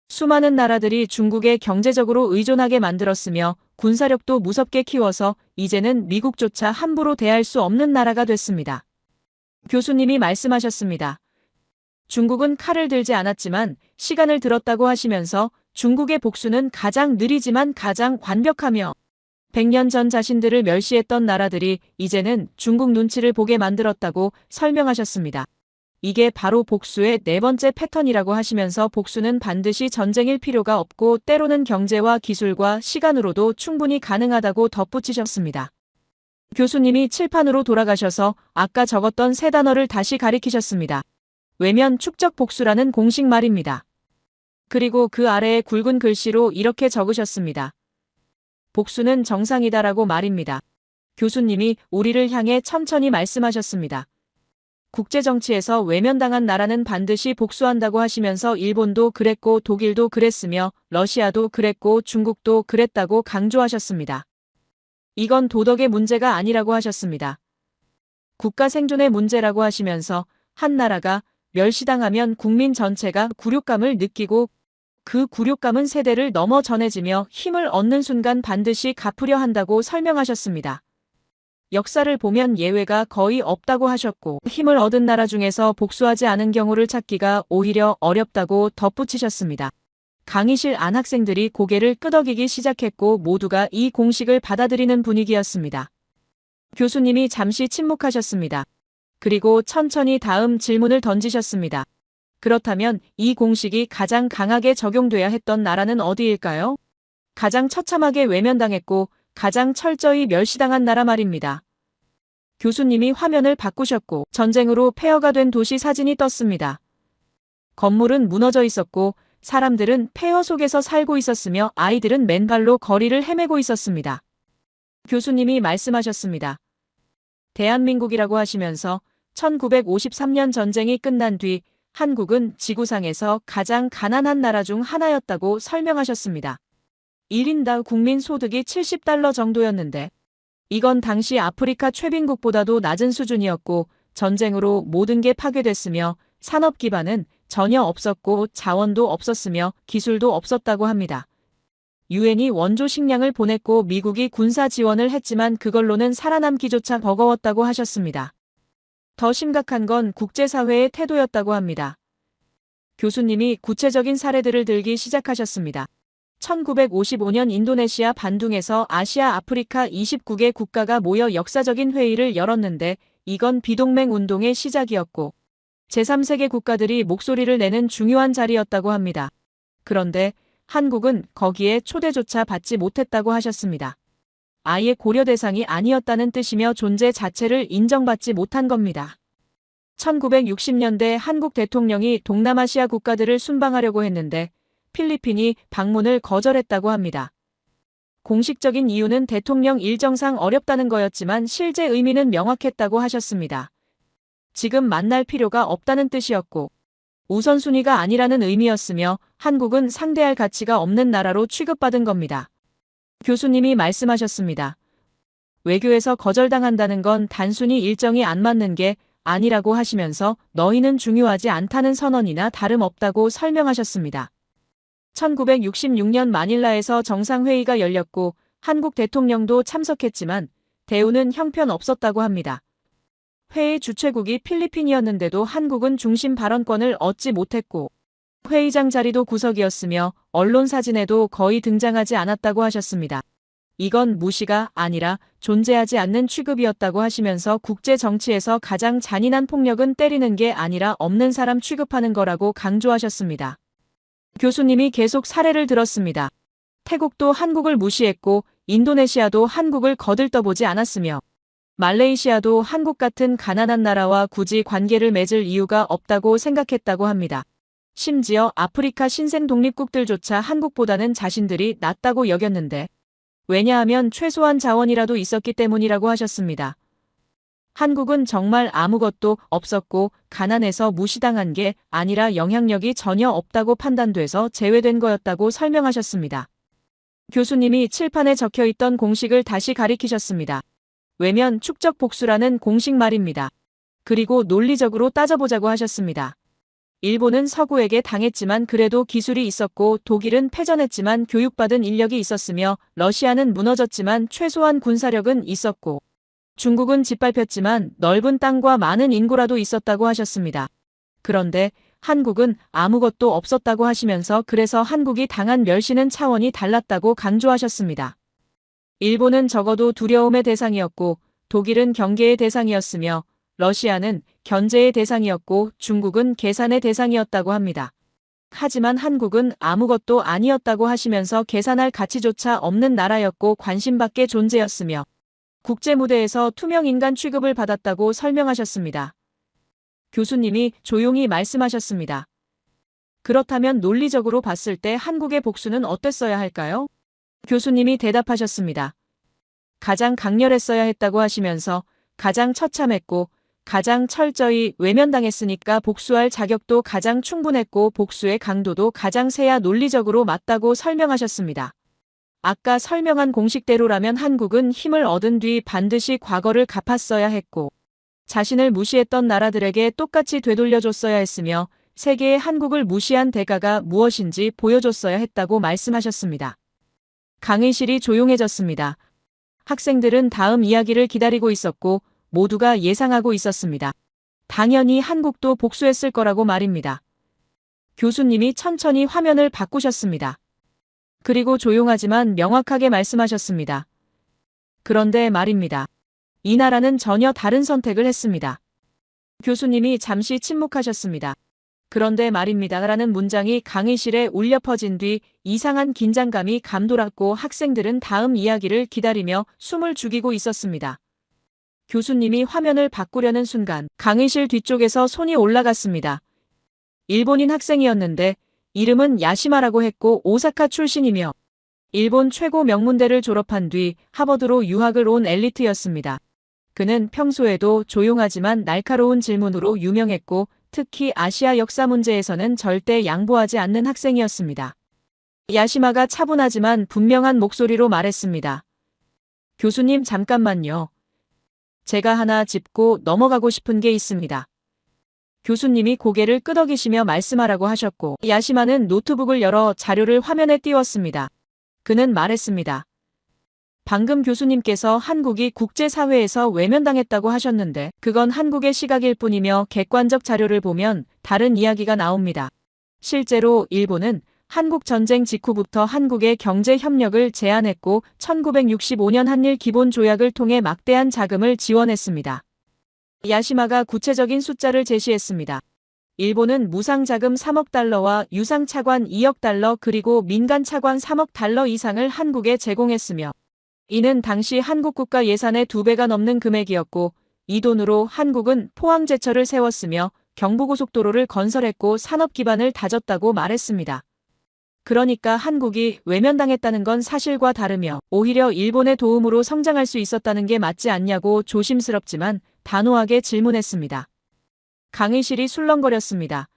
수많은 나라들이 중국에 경제적으로 의존하게 만들었으며 군사력도 무섭게 키워서 이제는 미국조차 함부로 대할 수 없는 나라가 됐습니다. 교수님이 말씀하셨습니다. 중국은 칼을 들지 않았지만 시간을 들었다고 하시면서 중국의 복수는 가장 느리지만 가장 완벽하며 100년 전 자신들을 멸시했던 나라들이 이제는 중국 눈치를 보게 만들었다고 설명하셨습니다. 이게 바로 복수의 네 번째 패턴이라고 하시면서 복수는 반드시 전쟁일 필요가 없고 때로는 경제와 기술과 시간으로도 충분히 가능하다고 덧붙이셨습니다. 교수님이 칠판으로 돌아가셔서 아까 적었던 세 단어를 다시 가리키셨습니다. 외면 축적 복수라는 공식 말입니다. 그리고 그 아래에 굵은 글씨로 이렇게 적으셨습니다. 복수는 정상이다라고 말입니다. 교수님이 우리를 향해 천천히 말씀하셨습니다. 국제정치에서 외면당한 나라는 반드시 복수한다고 하시면서 일본도 그랬고 독일도 그랬으며 러시아도 그랬고 중국도 그랬다고 강조하셨습니다. 이건 도덕의 문제가 아니라고 하셨습니다. 국가 생존의 문제라고 하시면서 한 나라가 멸시당하면 국민 전체가 굴욕감을 느끼고 그 굴욕감은 세대를 넘어 전해지며 힘을 얻는 순간 반드시 갚으려 한다고 설명하셨습니다. 역사를 보면 예외가 거의 없다고 하셨고 힘을 얻은 나라 중에서 복수하지 않은 경우를 찾기가 오히려 어렵다고 덧붙이셨습니다. 강의실 안 학생들이 고개를 끄덕이기 시작했고 모두가 이 공식을 받아들이는 분위기였습니다. 교수님이 잠시 침묵하셨습니다. 그리고 천천히 다음 질문을 던지셨습니다. 그렇다면 이 공식이 가장 강하게 적용돼야 했던 나라는 어디일까요? 가장 처참하게 외면당했고 가장 철저히 멸시당한 나라 말입니다. 교수님이 화면을 바꾸셨고 전쟁으로 폐허가 된 도시 사진이 떴습니다. 건물은 무너져 있었고 사람들은 폐허 속에서 살고 있었으며 아이들은 맨발로 거리를 헤매고 있었습니다. 교수님이 말씀하셨습니다. 대한민국이라고 하시면서 1953년 전쟁이 끝난 뒤 한국은 지구상에서 가장 가난한 나라 중 하나였다고 설명하셨습니다. 1인당 국민 소득이 $70 정도였는데 이건 당시 아프리카 최빈국보다도 낮은 수준이었고 전쟁으로 모든 게 파괴됐으며 산업 기반은 전혀 없었고 자원도 없었으며 기술도 없었다고 합니다. 유엔이 원조 식량을 보냈고 미국이 군사 지원을 했지만 그걸로는 살아남기조차 버거웠다고 하셨습니다. 더 심각한 건 국제사회의 태도였다고 합니다. 교수님이 구체적인 사례들을 들기 시작하셨습니다. 1955년 인도네시아 반둥에서 아시아 아프리카 29개 국가가 모여 역사적인 회의를 열었는데 이건 비동맹 운동의 시작이었고 제3세계 국가들이 목소리를 내는 중요한 자리였다고 합니다. 그런데 한국은 거기에 초대조차 받지 못했다고 하셨습니다. 아예 고려 대상이 아니었다는 뜻이며 존재 자체를 인정받지 못한 겁니다. 1960년대 한국 대통령이 동남아시아 국가들을 순방하려고 했는데 필리핀이 방문을 거절했다고 합니다. 공식적인 이유는 대통령 일정상 어렵다는 거였지만 실제 의미는 명확했다고 하셨습니다. 지금 만날 필요가 없다는 뜻이었고 우선순위가 아니라는 의미였으며 한국은 상대할 가치가 없는 나라로 취급받은 겁니다. 교수님이 말씀하셨습니다. 외교에서 거절당한다는 건 단순히 일정이 안 맞는 게 아니라고 하시면서 너희는 중요하지 않다는 선언이나 다름없다고 설명하셨습니다. 1966년 마닐라에서 정상회의가 열렸고 한국 대통령도 참석했지만 대우는 형편없었다고 합니다. 회의 주최국이 필리핀이었는데도 한국은 중심 발언권을 얻지 못했고 회의장 자리도 구석이었으며 언론 사진에도 거의 등장하지 않았다고 하셨습니다. 이건 무시가 아니라 존재하지 않는 취급이었다고 하시면서 국제 정치에서 가장 잔인한 폭력은 때리는 게 아니라 없는 사람 취급하는 거라고 강조하셨습니다. 교수님이 계속 사례를 들었습니다. 태국도 한국을 무시했고 인도네시아도 한국을 거들떠보지 않았으며 말레이시아도 한국 같은 가난한 나라와 굳이 관계를 맺을 이유가 없다고 생각했다고 합니다. 심지어 아프리카 신생 독립국들조차 한국보다는 자신들이 낫다고 여겼는데 왜냐하면 최소한 자원이라도 있었기 때문이라고 하셨습니다. 한국은 정말 아무것도 없었고 가난해서 무시당한 게 아니라 영향력이 전혀 없다고 판단돼서 제외된 거였다고 설명하셨습니다. 교수님이 칠판에 적혀있던 공식을 다시 가리키셨습니다. 외면 축적 복수라는 공식 말입니다. 그리고 논리적으로 따져보자고 하셨습니다. 일본은 서구에게 당했지만 그래도 기술이 있었고 독일은 패전했지만 교육받은 인력이 있었으며 러시아는 무너졌지만 최소한 군사력은 있었고 중국은 짓밟혔지만 넓은 땅과 많은 인구라도 있었다고 하셨습니다. 그런데 한국은 아무것도 없었다고 하시면서 그래서 한국이 당한 멸시는 차원이 달랐다고 강조하셨습니다. 일본은 적어도 두려움의 대상이었고 독일은 경계의 대상이었으며 러시아는 견제의 대상이었고 중국은 계산의 대상이었다고 합니다. 하지만 한국은 아무것도 아니었다고 하시면서 계산할 가치조차 없는 나라였고 관심밖의 존재였으며 국제 무대에서 투명 인간 취급을 받았다고 설명하셨습니다. 교수님이 조용히 말씀하셨습니다. 그렇다면 논리적으로 봤을 때 한국의 복수는 어땠어야 할까요? 교수님이 대답하셨습니다. 가장 강렬했어야 했다고 하시면서 가장 처참했고 가장 철저히 외면당했으니까 복수할 자격도 가장 충분했고 복수의 강도도 가장 세야 논리적으로 맞다고 설명하셨습니다. 아까 설명한 공식대로라면 한국은 힘을 얻은 뒤 반드시 과거를 갚았어야 했고 자신을 무시했던 나라들에게 똑같이 되돌려줬어야 했으며 세계의 한국을 무시한 대가가 무엇인지 보여줬어야 했다고 말씀하셨습니다. 강의실이 조용해졌습니다. 학생들은 다음 이야기를 기다리고 있었고 모두가 예상하고 있었습니다. 당연히 한국도 복수했을 거라고 말입니다. 교수님이 천천히 화면을 바꾸셨습니다. 그리고 조용하지만 명확하게 말씀하셨습니다. 그런데 말입니다. 이 나라는 전혀 다른 선택을 했습니다. 교수님이 잠시 침묵하셨습니다. 그런데 말입니다. 라는 문장이 강의실에 울려 퍼진 뒤 이상한 긴장감이 감돌았고 학생들은 다음 이야기를 기다리며 숨을 죽이고 있었습니다. 교수님이 화면을 바꾸려는 순간 강의실 뒤쪽에서 손이 올라갔습니다. 일본인 학생이었는데 이름은 야시마라고 했고 오사카 출신이며 일본 최고 명문대를 졸업한 뒤 하버드로 유학을 온 엘리트였습니다. 그는 평소에도 조용하지만 날카로운 질문으로 유명했고 특히 아시아 역사 문제에서는 절대 양보하지 않는 학생이었습니다. 야시마가 차분하지만 분명한 목소리로 말했습니다. 교수님 잠깐만요. 제가 하나 짚고 넘어가고 싶은 게 있습니다. 교수님이 고개를 끄덕이시며 말씀하라고 하셨고 야시마는 노트북을 열어 자료를 화면에 띄웠습니다. 그는 말했습니다. 방금 교수님께서 한국이 국제사회에서 외면당했다고 하셨는데 그건 한국의 시각일 뿐이며 객관적 자료를 보면 다른 이야기가 나옵니다. 실제로 일본은 한국 전쟁 직후부터 한국의 경제 협력을 제한했고 1965년 한일 기본 조약을 통해 막대한 자금을 지원했습니다. 야시마가 구체적인 숫자를 제시했습니다. 일본은 무상 자금 3억 달러와 유상 차관 2억 달러 그리고 민간 차관 3억 달러 이상을 한국에 제공했으며 이는 당시 한국 국가 예산의 2배가 넘는 금액이었고 이 돈으로 한국은 포항제철을 세웠으며 경부고속도로를 건설했고 산업 기반을 다졌다고 말했습니다. 그러니까 한국이 외면당했다는 건 사실과 다르며 오히려 일본의 도움으로 성장할 수 있었다는 게 맞지 않냐고 조심스럽지만 단호하게 질문했습니다. 강의실이 술렁거렸습니다.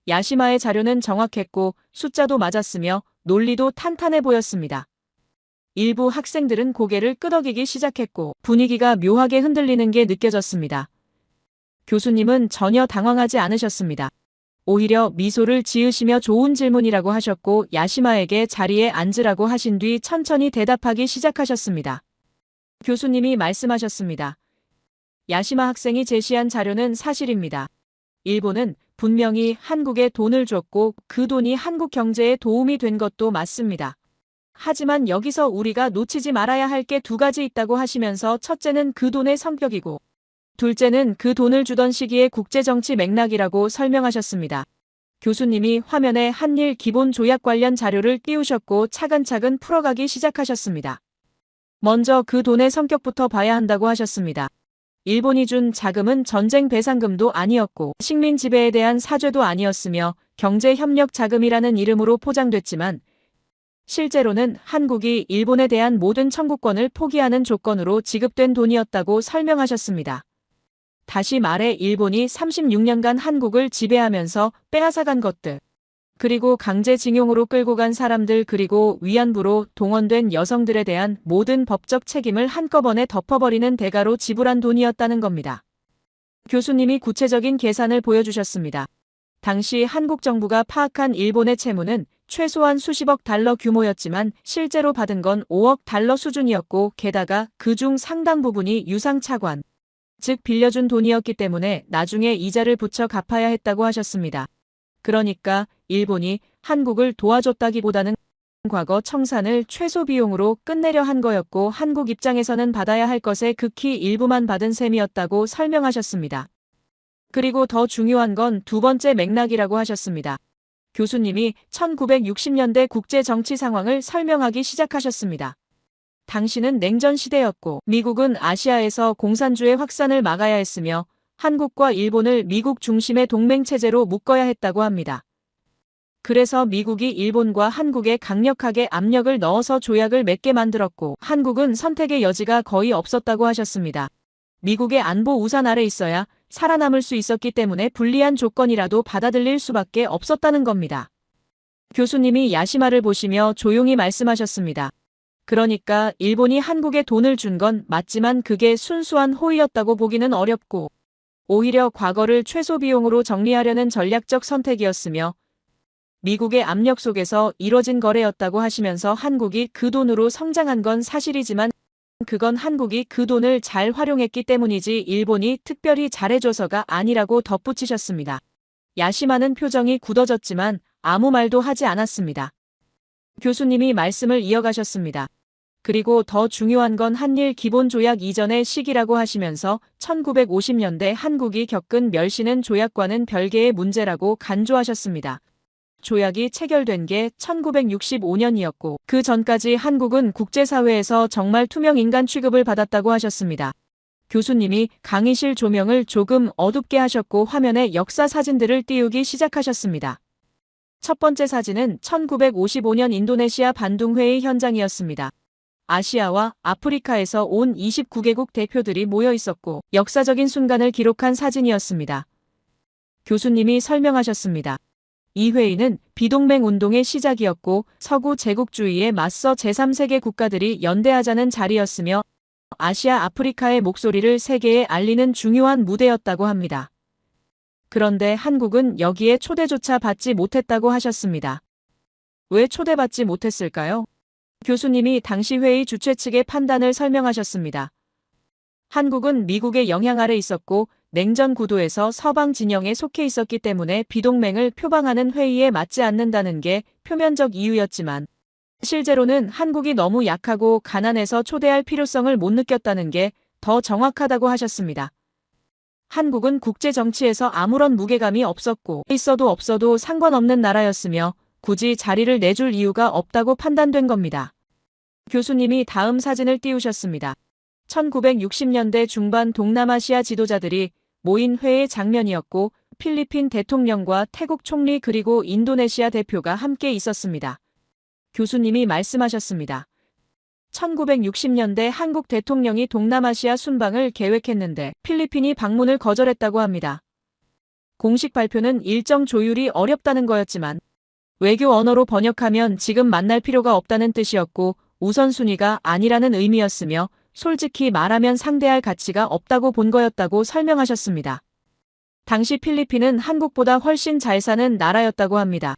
야시마의 자료는 정확했고 숫자도 맞았으며 논리도 탄탄해 보였습니다. 일부 학생들은 고개를 끄덕이기 시작했고 분위기가 묘하게 흔들리는 게 느껴졌습니다. 교수님은 전혀 당황하지 않으셨습니다. 오히려 미소를 지으시며 좋은 질문이라고 하셨고 야시마에게 자리에 앉으라고 하신 뒤 천천히 대답하기 시작하셨습니다. 교수님이 말씀하셨습니다. 야시마 학생이 제시한 자료는 사실입니다. 일본은 분명히 한국에 돈을 줬고 그 돈이 한국 경제에 도움이 된 것도 맞습니다. 하지만 여기서 우리가 놓치지 말아야 할 게 2가지 있다고 하시면서 첫째는 그 돈의 성격이고 둘째는 그 돈을 주던 시기의 국제정치 맥락이라고 설명하셨습니다. 교수님이 화면에 한일 기본 조약 관련 자료를 띄우셨고 차근차근 풀어가기 시작하셨습니다. 먼저 그 돈의 성격부터 봐야 한다고 하셨습니다. 일본이 준 자금은 전쟁 배상금도 아니었고 식민 지배에 대한 사죄도 아니었으며 경제협력 자금이라는 이름으로 포장됐지만 실제로는 한국이 일본에 대한 모든 청구권을 포기하는 조건으로 지급된 돈이었다고 설명하셨습니다. 다시 말해 일본이 36년간 한국을 지배하면서 빼앗아간 것들, 그리고 강제징용으로 끌고 간 사람들 그리고 위안부로 동원된 여성들에 대한 모든 법적 책임을 한꺼번에 덮어버리는 대가로 지불한 돈이었다는 겁니다. 교수님이 구체적인 계산을 보여주셨습니다. 당시 한국 정부가 파악한 일본의 채무는 최소한 수십억 달러 규모였지만 실제로 받은 건 5억 달러 수준이었고 게다가 그중 상당 부분이 유상차관, 즉 빌려준 돈이었기 때문에 나중에 이자를 붙여 갚아야 했다고 하셨습니다. 그러니까 일본이 한국을 도와줬다기보다는 과거 청산을 최소 비용으로 끝내려 한 거였고 한국 입장에서는 받아야 할 것의 극히 일부만 받은 셈이었다고 설명하셨습니다. 그리고 더 중요한 건 두 번째 맥락이라고 하셨습니다. 교수님이 1960년대 국제 정치 상황을 설명하기 시작하셨습니다. 당시는 냉전 시대였고 미국은 아시아에서 공산주의 확산을 막아야 했으며 한국과 일본을 미국 중심의 동맹체제로 묶어야 했다고 합니다. 그래서 미국이 일본과 한국에 강력하게 압력을 넣어서 조약을 맺게 만들었고 한국은 선택의 여지가 거의 없었다고 하셨습니다. 미국의 안보 우산 아래 있어야 살아남을 수 있었기 때문에 불리한 조건이라도 받아들일 수밖에 없었다는 겁니다. 교수님이 야시마를 보시며 조용히 말씀하셨습니다. 그러니까 일본이 한국에 돈을 준 건 맞지만 그게 순수한 호의였다고 보기는 어렵고 오히려 과거를 최소 비용으로 정리하려는 전략적 선택이었으며 미국의 압력 속에서 이뤄진 거래였다고 하시면서 한국이 그 돈으로 성장한 건 사실이지만 그건 한국이 그 돈을 잘 활용했기 때문이지 일본이 특별히 잘해줘서가 아니라고 덧붙이셨습니다. 야시마는 표정이 굳어졌지만 아무 말도 하지 않았습니다. 교수님이 말씀을 이어가셨습니다. 그리고 더 중요한 건 한일 기본조약 이전의 시기라고 하시면서 1950년대 한국이 겪은 멸시는 조약과는 별개의 문제라고 간주하셨습니다. 조약이 체결된 게 1965년이었고 그 전까지 한국은 국제사회에서 정말 투명 인간 취급을 받았다고 하셨습니다. 교수님이 강의실 조명을 조금 어둡게 하셨고 화면에 역사 사진들을 띄우기 시작하셨습니다. 첫 번째 사진은 1955년 인도네시아 반둥회의 현장이었습니다. 아시아와 아프리카에서 온 29개국 대표들이 모여 있었고 역사적인 순간을 기록한 사진이었습니다. 교수님이 설명하셨습니다. 이 회의는 비동맹 운동의 시작이었고 서구 제국주의에 맞서 제3세계 국가들이 연대하자는 자리였으며 아시아 아프리카의 목소리를 세계에 알리는 중요한 무대였다고 합니다. 그런데 한국은 여기에 초대조차 받지 못했다고 하셨습니다. 왜 초대받지 못했을까요? 교수님이 당시 회의 주최 측의 판단을 설명하셨습니다. 한국은 미국의 영향 아래 있었고 냉전 구도에서 서방 진영에 속해 있었기 때문에 비동맹을 표방하는 회의에 맞지 않는다는 게 표면적 이유였지만 실제로는 한국이 너무 약하고 가난해서 초대할 필요성을 못 느꼈다는 게 더 정확하다고 하셨습니다. 한국은 국제 정치에서 아무런 무게감이 없었고 있어도 없어도 상관없는 나라였으며 굳이 자리를 내줄 이유가 없다고 판단된 겁니다. 교수님이 다음 사진을 띄우셨습니다. 1960년대 중반 동남아시아 지도자들이 모인 회의 장면이었고 필리핀 대통령과 태국 총리 그리고 인도네시아 대표가 함께 있었습니다. 교수님이 말씀하셨습니다. 1960년대 한국 대통령이 동남아시아 순방을 계획했는데 필리핀이 방문을 거절했다고 합니다. 공식 발표는 일정 조율이 어렵다는 거였지만 외교 언어로 번역하면 지금 만날 필요가 없다는 뜻이었고 우선순위가 아니라는 의미였으며 솔직히 말하면 상대할 가치가 없다고 본 거였다고 설명하셨습니다. 당시 필리핀은 한국보다 훨씬 잘 사는 나라였다고 합니다.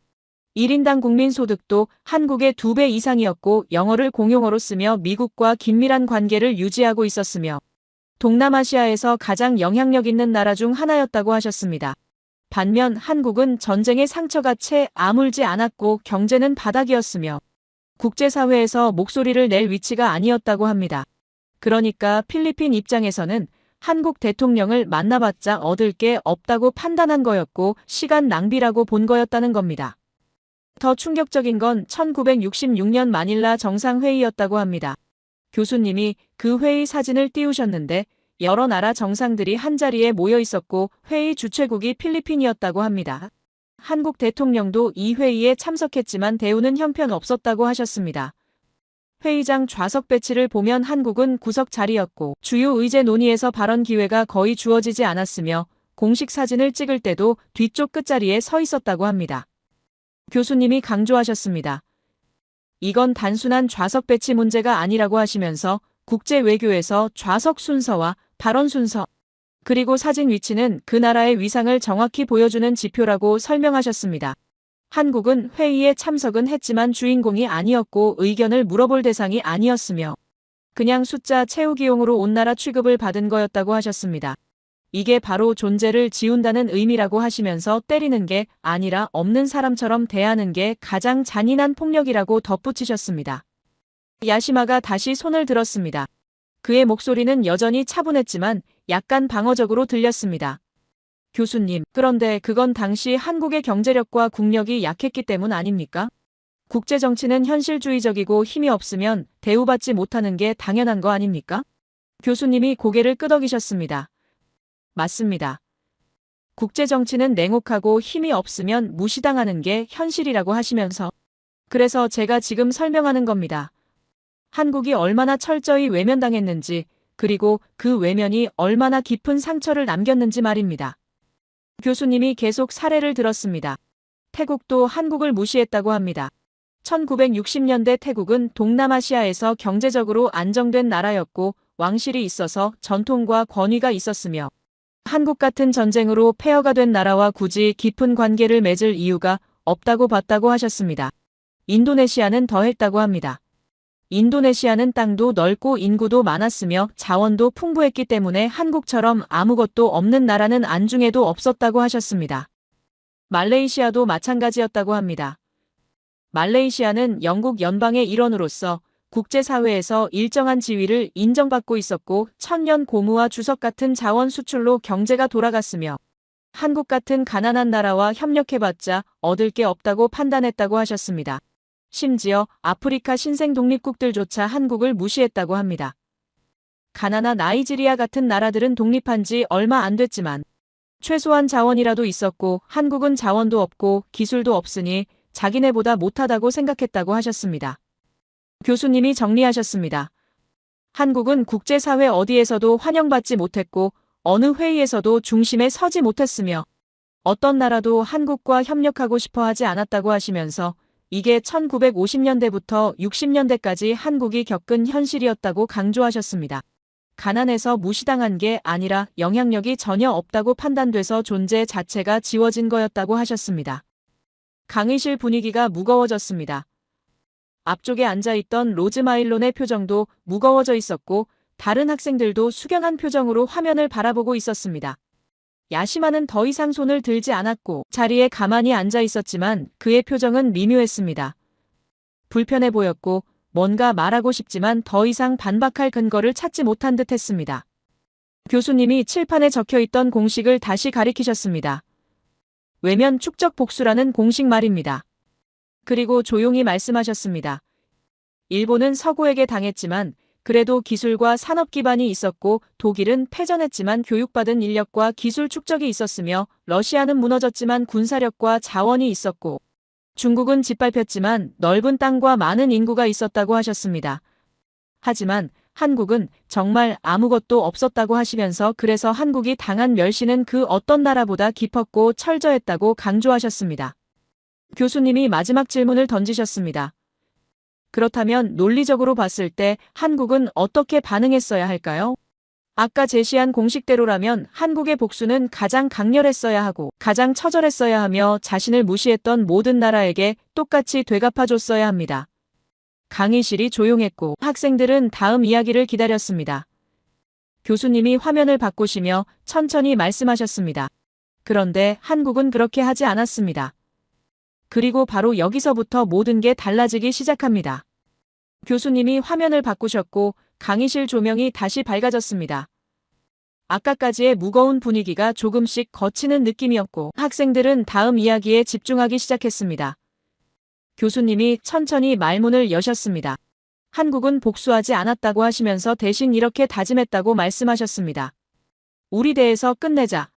1인당 국민소득도 한국의 2배 이상이었고 영어를 공용어로 쓰며 미국과 긴밀한 관계를 유지하고 있었으며 동남아시아에서 가장 영향력 있는 나라 중 하나였다고 하셨습니다. 반면 한국은 전쟁의 상처가 채 아물지 않았고 경제는 바닥이었으며 국제사회에서 목소리를 낼 위치가 아니었다고 합니다. 그러니까 필리핀 입장에서는 한국 대통령을 만나봤자 얻을 게 없다고 판단한 거였고 시간 낭비라고 본 거였다는 겁니다. 더 충격적인 건 1966년 마닐라 정상회의였다고 합니다. 교수님이 그 회의 사진을 띄우셨는데 여러 나라 정상들이 한자리에 모여 있었고 회의 주최국이 필리핀이었다고 합니다. 한국 대통령도 이 회의에 참석했지만 대우는 형편없었다고 하셨습니다. 회의장 좌석 배치를 보면 한국은 구석 자리였고 주요 의제 논의에서 발언 기회가 거의 주어지지 않았으며 공식 사진을 찍을 때도 뒤쪽 끝자리에 서 있었다고 합니다. 교수님이 강조하셨습니다. 이건 단순한 좌석 배치 문제가 아니라고 하시면서 국제 외교에서 좌석 순서와 발언 순서, 그리고 사진 위치는 그 나라의 위상을 정확히 보여주는 지표라고 설명하셨습니다. 한국은 회의에 참석은 했지만 주인공이 아니었고 의견을 물어볼 대상이 아니었으며 그냥 숫자 채우기용으로 온 나라 취급을 받은 거였다고 하셨습니다. 이게 바로 존재를 지운다는 의미라고 하시면서 때리는 게 아니라 없는 사람처럼 대하는 게 가장 잔인한 폭력이라고 덧붙이셨습니다. 야시마가 다시 손을 들었습니다. 그의 목소리는 여전히 차분했지만 약간 방어적으로 들렸습니다. 교수님, 그런데 그건 당시 한국의 경제력과 국력이 약했기 때문 아닙니까? 국제정치는 현실주의적이고 힘이 없으면 대우받지 못하는 게 당연한 거 아닙니까? 교수님이 고개를 끄덕이셨습니다. 맞습니다. 국제정치는 냉혹하고 힘이 없으면 무시당하는 게 현실이라고 하시면서 그래서 제가 지금 설명하는 겁니다. 한국이 얼마나 철저히 외면당했는지 그리고 그 외면이 얼마나 깊은 상처를 남겼는지 말입니다. 교수님이 계속 사례를 들었습니다. 태국도 한국을 무시했다고 합니다. 1960년대 태국은 동남아시아에서 경제적으로 안정된 나라였고 왕실이 있어서 전통과 권위가 있었으며 한국 같은 전쟁으로 폐허가 된 나라와 굳이 깊은 관계를 맺을 이유가 없다고 봤다고 하셨습니다. 인도네시아는 더했다고 합니다. 인도네시아는 땅도 넓고 인구도 많았으며 자원도 풍부했기 때문에 한국처럼 아무것도 없는 나라는 안중에도 없었다고 하셨습니다. 말레이시아도 마찬가지였다고 합니다. 말레이시아는 영국 연방의 일원으로서 국제사회에서 일정한 지위를 인정받고 있었고 천년 고무와 주석 같은 자원 수출로 경제가 돌아갔으며 한국 같은 가난한 나라와 협력해봤자 얻을 게 없다고 판단했다고 하셨습니다. 심지어 아프리카 신생 독립국들조차 한국을 무시했다고 합니다. 가나나 나이지리아 같은 나라들은 독립한 지 얼마 안 됐지만 최소한 자원이라도 있었고 한국은 자원도 없고 기술도 없으니 자기네보다 못하다고 생각했다고 하셨습니다. 교수님이 정리하셨습니다. 한국은 국제사회 어디에서도 환영받지 못했고 어느 회의에서도 중심에 서지 못했으며 어떤 나라도 한국과 협력하고 싶어 하지 않았다고 하시면서 이게 1950년대부터 60년대까지 한국이 겪은 현실이었다고 강조하셨습니다. 가난해서 무시당한 게 아니라 영향력이 전혀 없다고 판단돼서 존재 자체가 지워진 거였다고 하셨습니다. 강의실 분위기가 무거워졌습니다. 앞쪽에 앉아있던 로즈마일론의 표정도 무거워져 있었고 다른 학생들도 숙연한 표정으로 화면을 바라보고 있었습니다. 야시마는 더 이상 손을 들지 않았고 자리에 가만히 앉아 있었지만 그의 표정은 미묘했습니다. 불편해 보였고 뭔가 말하고 싶지만 더 이상 반박할 근거를 찾지 못한 듯 했습니다. 교수님이 칠판에 적혀있던 공식을 다시 가리키셨습니다. 외면 축적 복수라는 공식 말입니다. 그리고 조용히 말씀하셨습니다. 일본은 서구에게 당했지만 그래도 기술과 산업 기반이 있었고 독일은 패전했지만 교육받은 인력과 기술 축적이 있었으며 러시아는 무너졌지만 군사력과 자원이 있었고 중국은 짓밟혔지만 넓은 땅과 많은 인구가 있었다고 하셨습니다. 하지만 한국은 정말 아무것도 없었다고 하시면서 그래서 한국이 당한 멸시는 그 어떤 나라보다 깊었고 철저했다고 강조하셨습니다. 교수님이 마지막 질문을 던지셨습니다. 그렇다면 논리적으로 봤을 때 한국은 어떻게 반응했어야 할까요? 아까 제시한 공식대로라면 한국의 복수는 가장 강렬했어야 하고 가장 처절했어야 하며 자신을 무시했던 모든 나라에게 똑같이 되갚아줬어야 합니다. 강의실이 조용했고 학생들은 다음 이야기를 기다렸습니다. 교수님이 화면을 바꾸시며 천천히 말씀하셨습니다. 그런데 한국은 그렇게 하지 않았습니다. 그리고 바로 여기서부터 모든 게 달라지기 시작합니다. 교수님이 화면을 바꾸셨고 강의실 조명이 다시 밝아졌습니다. 아까까지의 무거운 분위기가 조금씩 거치는 느낌이었고 학생들은 다음 이야기에 집중하기 시작했습니다. 교수님이 천천히 말문을 여셨습니다. 한국은 복수하지 않았다고 하시면서 대신 이렇게 다짐했다고 말씀하셨습니다. 우리 대에서 끝내자.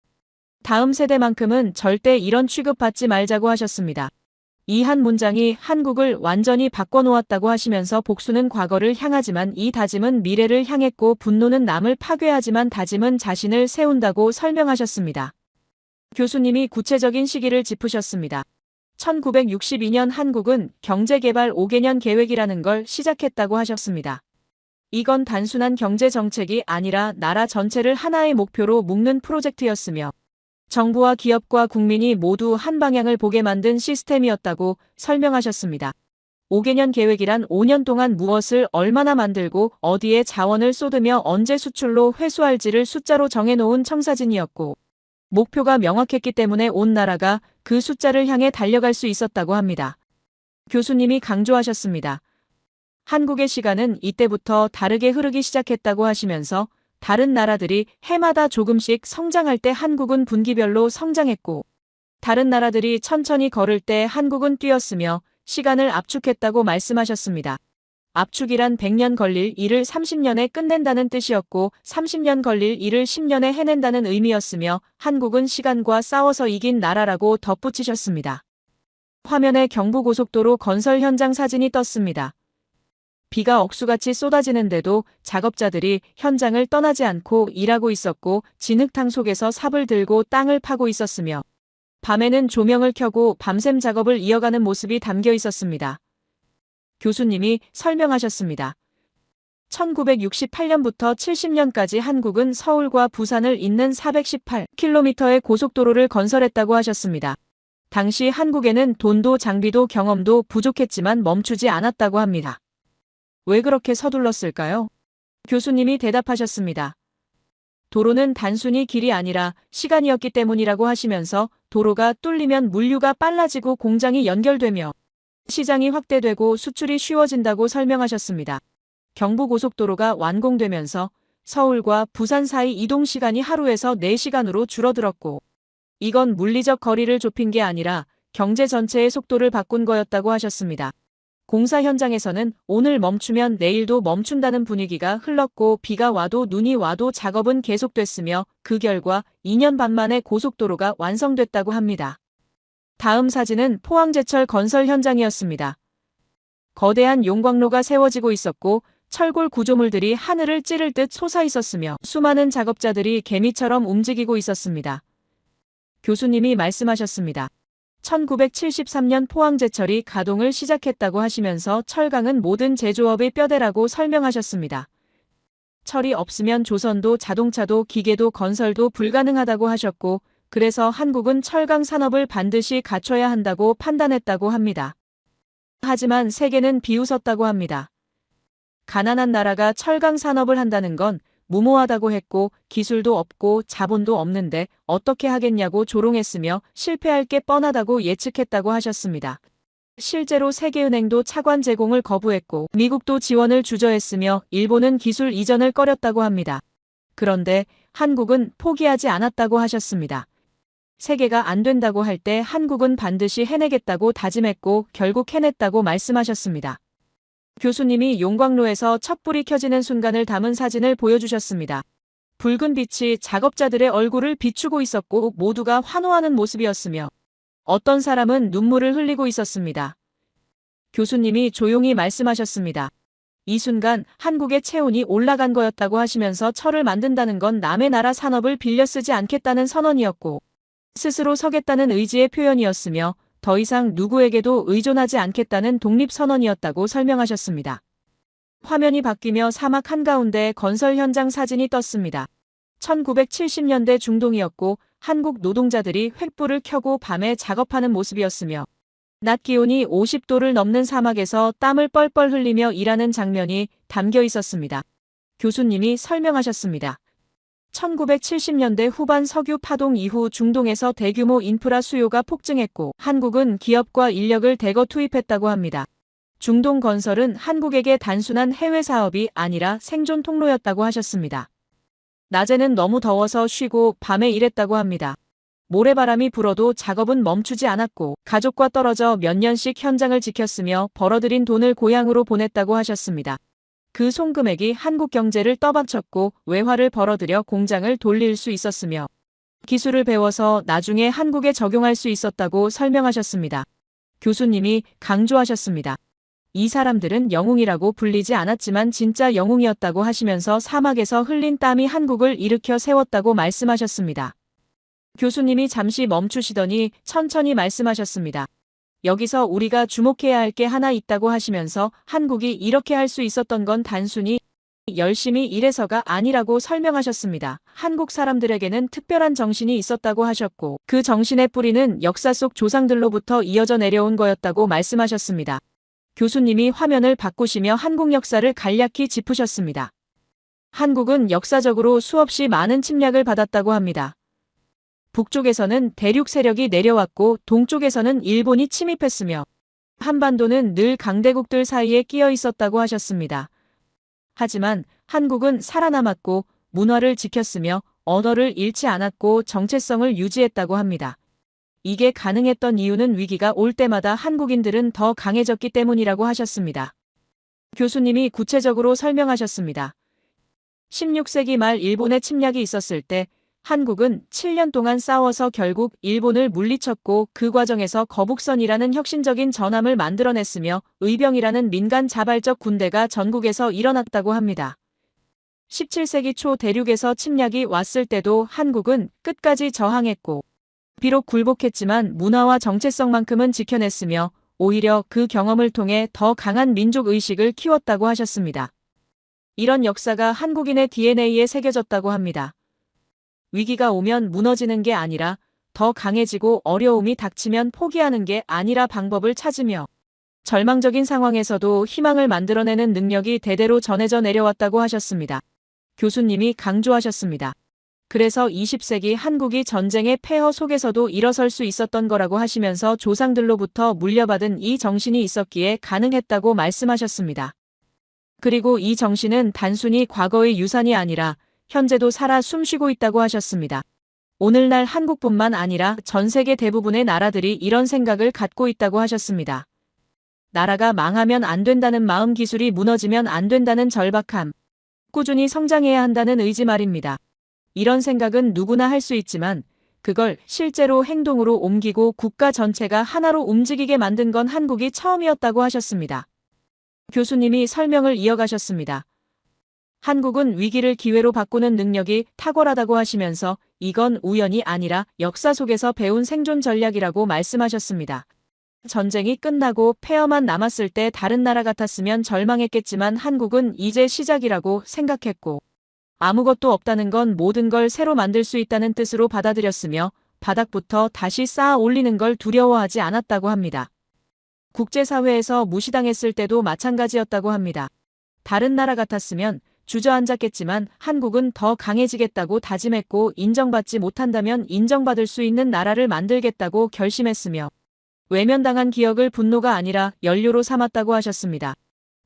다음 세대만큼은 절대 이런 취급받지 말자고 하셨습니다. 이 한 문장이 한국을 완전히 바꿔놓았다고 하시면서 복수는 과거를 향하지만 이 다짐은 미래를 향했고 분노는 남을 파괴하지만 다짐은 자신을 세운다고 설명하셨습니다. 교수님이 구체적인 시기를 짚으셨습니다. 1962년 한국은 경제개발 5개년 계획이라는 걸 시작했다고 하셨습니다. 이건 단순한 경제 정책이 아니라 나라 전체를 하나의 목표로 묶는 프로젝트였으며 정부와 기업과 국민이 모두 한 방향을 보게 만든 시스템이었다고 설명하셨습니다. 5개년 계획이란 5년 동안 무엇을 얼마나 만들고 어디에 자원을 쏟으며 언제 수출로 회수할지를 숫자로 정해놓은 청사진이었고 목표가 명확했기 때문에 온 나라가 그 숫자를 향해 달려갈 수 있었다고 합니다. 교수님이 강조하셨습니다. 한국의 시간은 이때부터 다르게 흐르기 시작했다고 하시면서 다른 나라들이 해마다 조금씩 성장할 때 한국은 분기별로 성장했고 다른 나라들이 천천히 걸을 때 한국은 뛰었으며 시간을 압축했다고 말씀하셨습니다. 압축이란 100년 걸릴 일을 30년에 끝낸다는 뜻이었고 30년 걸릴 일을 10년에 해낸다는 의미였으며 한국은 시간과 싸워서 이긴 나라라고 덧붙이셨습니다. 화면에 경부고속도로 건설 현장 사진이 떴습니다. 비가 억수같이 쏟아지는데도 작업자들이 현장을 떠나지 않고 일하고 있었고 진흙탕 속에서 삽을 들고 땅을 파고 있었으며 밤에는 조명을 켜고 밤샘 작업을 이어가는 모습이 담겨 있었습니다. 교수님이 설명하셨습니다. 1968년부터 70년까지 한국은 서울과 부산을 잇는 418km의 고속도로를 건설했다고 하셨습니다. 당시 한국에는 돈도 장비도 경험도 부족했지만 멈추지 않았다고 합니다. 왜 그렇게 서둘렀을까요? 교수님이 대답하셨습니다. 도로는 단순히 길이 아니라 시간이었기 때문이라고 하시면서 도로가 뚫리면 물류가 빨라지고 공장이 연결되며 시장이 확대되고 수출이 쉬워진다고 설명하셨습니다. 경부고속도로가 완공되면서 서울과 부산 사이 이동 시간이 하루에서 4시간으로 줄어들었고 이건 물리적 거리를 좁힌 게 아니라 경제 전체의 속도를 바꾼 거였다고 하셨습니다. 공사 현장에서는 오늘 멈추면 내일도 멈춘다는 분위기가 흘렀고 비가 와도 눈이 와도 작업은 계속됐으며 그 결과 2년 반 만에 고속도로가 완성됐다고 합니다. 다음 사진은 포항제철 건설 현장이었습니다. 거대한 용광로가 세워지고 있었고 철골 구조물들이 하늘을 찌를 듯 솟아 있었으며 수많은 작업자들이 개미처럼 움직이고 있었습니다. 교수님이 말씀하셨습니다. 1973년 포항제철이 가동을 시작했다고 하시면서 철강은 모든 제조업의 뼈대라고 설명하셨습니다. 철이 없으면 조선도 자동차도 기계도 건설도 불가능하다고 하셨고 그래서 한국은 철강 산업을 반드시 갖춰야 한다고 판단했다고 합니다. 하지만 세계는 비웃었다고 합니다. 가난한 나라가 철강 산업을 한다는 건 무모하다고 했고 기술도 없고 자본도 없는데 어떻게 하겠냐고 조롱했으며 실패할 게 뻔하다고 예측했다고 하셨습니다. 실제로 세계은행도 차관 제공을 거부했고 미국도 지원을 주저했으며 일본은 기술 이전을 꺼렸다고 합니다. 그런데 한국은 포기하지 않았다고 하셨습니다. 세계가 안 된다고 할 때 한국은 반드시 해내겠다고 다짐했고 결국 해냈다고 말씀하셨습니다. 교수님이 용광로에서 촛불이 켜지는 순간을 담은 사진을 보여주셨습니다. 붉은 빛이 작업자들의 얼굴을 비추고 있었고 모두가 환호하는 모습이었으며 어떤 사람은 눈물을 흘리고 있었습니다. 교수님이 조용히 말씀하셨습니다. 이 순간 한국의 체온이 올라간 거였다고 하시면서 철을 만든다는 건 남의 나라 산업을 빌려 쓰지 않겠다는 선언이었고 스스로 서겠다는 의지의 표현이었으며 더 이상 누구에게도 의존하지 않겠다는 독립선언이었다고 설명하셨습니다. 화면이 바뀌며 사막 한가운데 건설 현장 사진이 떴습니다. 1970년대 중동이었고 한국 노동자들이 횃불을 켜고 밤에 작업하는 모습이었으며 낮 기온이 50도를 넘는 사막에서 땀을 뻘뻘 흘리며 일하는 장면이 담겨 있었습니다. 교수님이 설명하셨습니다. 1970년대 후반 석유 파동 이후 중동에서 대규모 인프라 수요가 폭증했고 한국은 기업과 인력을 대거 투입했다고 합니다. 중동 건설은 한국에게 단순한 해외 사업이 아니라 생존 통로였다고 하셨습니다. 낮에는 너무 더워서 쉬고 밤에 일했다고 합니다. 모래바람이 불어도 작업은 멈추지 않았고 가족과 떨어져 몇 년씩 현장을 지켰으며 벌어들인 돈을 고향으로 보냈다고 하셨습니다. 그 송금액이 한국 경제를 떠받쳤고 외화를 벌어들여 공장을 돌릴 수 있었으며 기술을 배워서 나중에 한국에 적용할 수 있었다고 설명하셨습니다. 교수님이 강조하셨습니다. 이 사람들은 영웅이라고 불리지 않았지만 진짜 영웅이었다고 하시면서 사막에서 흘린 땀이 한국을 일으켜 세웠다고 말씀하셨습니다. 교수님이 잠시 멈추시더니 천천히 말씀하셨습니다. 여기서 우리가 주목해야 할 게 하나 있다고 하시면서 한국이 이렇게 할 수 있었던 건 단순히 열심히 일해서가 아니라고 설명하셨습니다. 한국 사람들에게는 특별한 정신이 있었다고 하셨고 그 정신의 뿌리는 역사 속 조상들로부터 이어져 내려온 거였다고 말씀하셨습니다. 교수님이 화면을 바꾸시며 한국 역사를 간략히 짚으셨습니다. 한국은 역사적으로 수없이 많은 침략을 받았다고 합니다. 북쪽에서는 대륙 세력이 내려왔고 동쪽에서는 일본이 침입했으며 한반도는 늘 강대국들 사이에 끼어 있었다고 하셨습니다. 하지만 한국은 살아남았고 문화를 지켰으며 언어를 잃지 않았고 정체성을 유지했다고 합니다. 이게 가능했던 이유는 위기가 올 때마다 한국인들은 더 강해졌기 때문이라고 하셨습니다. 교수님이 구체적으로 설명하셨습니다. 16세기 말 일본의 침략이 있었을 때 한국은 7년 동안 싸워서 결국 일본을 물리쳤고 그 과정에서 거북선이라는 혁신적인 전함을 만들어냈으며 의병이라는 민간 자발적 군대가 전국에서 일어났다고 합니다. 17세기 초 대륙에서 침략이 왔을 때도 한국은 끝까지 저항했고 비록 굴복했지만 문화와 정체성만큼은 지켜냈으며 오히려 그 경험을 통해 더 강한 민족 의식을 키웠다고 하셨습니다. 이런 역사가 한국인의 DNA에 새겨졌다고 합니다. 위기가 오면 무너지는 게 아니라 더 강해지고 어려움이 닥치면 포기하는 게 아니라 방법을 찾으며 절망적인 상황에서도 희망을 만들어내는 능력이 대대로 전해져 내려왔다고 하셨습니다. 교수님이 강조하셨습니다. 그래서 20세기 한국이 전쟁의 폐허 속에서도 일어설 수 있었던 거라고 하시면서 조상들로부터 물려받은 이 정신이 있었기에 가능했다고 말씀하셨습니다. 그리고 이 정신은 단순히 과거의 유산이 아니라 현재도 살아 숨쉬고 있다고 하셨습니다. 오늘날 한국뿐만 아니라 전 세계 대부분의 나라들이 이런 생각을 갖고 있다고 하셨습니다. 나라가 망하면 안 된다는 마음, 기술이 무너지면 안 된다는 절박함, 꾸준히 성장해야 한다는 의지 말입니다. 이런 생각은 누구나 할 수 있지만 그걸 실제로 행동으로 옮기고 국가 전체가 하나로 움직이게 만든 건 한국이 처음이었다고 하셨습니다. 교수님이 설명을 이어가셨습니다. 한국은 위기를 기회로 바꾸는 능력이 탁월하다고 하시면서 이건 우연이 아니라 역사 속에서 배운 생존 전략이라고 말씀하셨습니다. 전쟁이 끝나고 폐허만 남았을 때 다른 나라 같았으면 절망했겠지만 한국은 이제 시작이라고 생각했고 아무것도 없다는 건 모든 걸 새로 만들 수 있다는 뜻으로 받아들였으며 바닥부터 다시 쌓아 올리는 걸 두려워하지 않았다고 합니다. 국제사회에서 무시당했을 때도 마찬가지였다고 합니다. 다른 나라 같았으면 주저앉았겠지만 한국은 더 강해지겠다고 다짐했고 인정받지 못한다면 인정받을 수 있는 나라를 만들겠다고 결심했으며 외면당한 기억을 분노가 아니라 연료로 삼았다고 하셨습니다.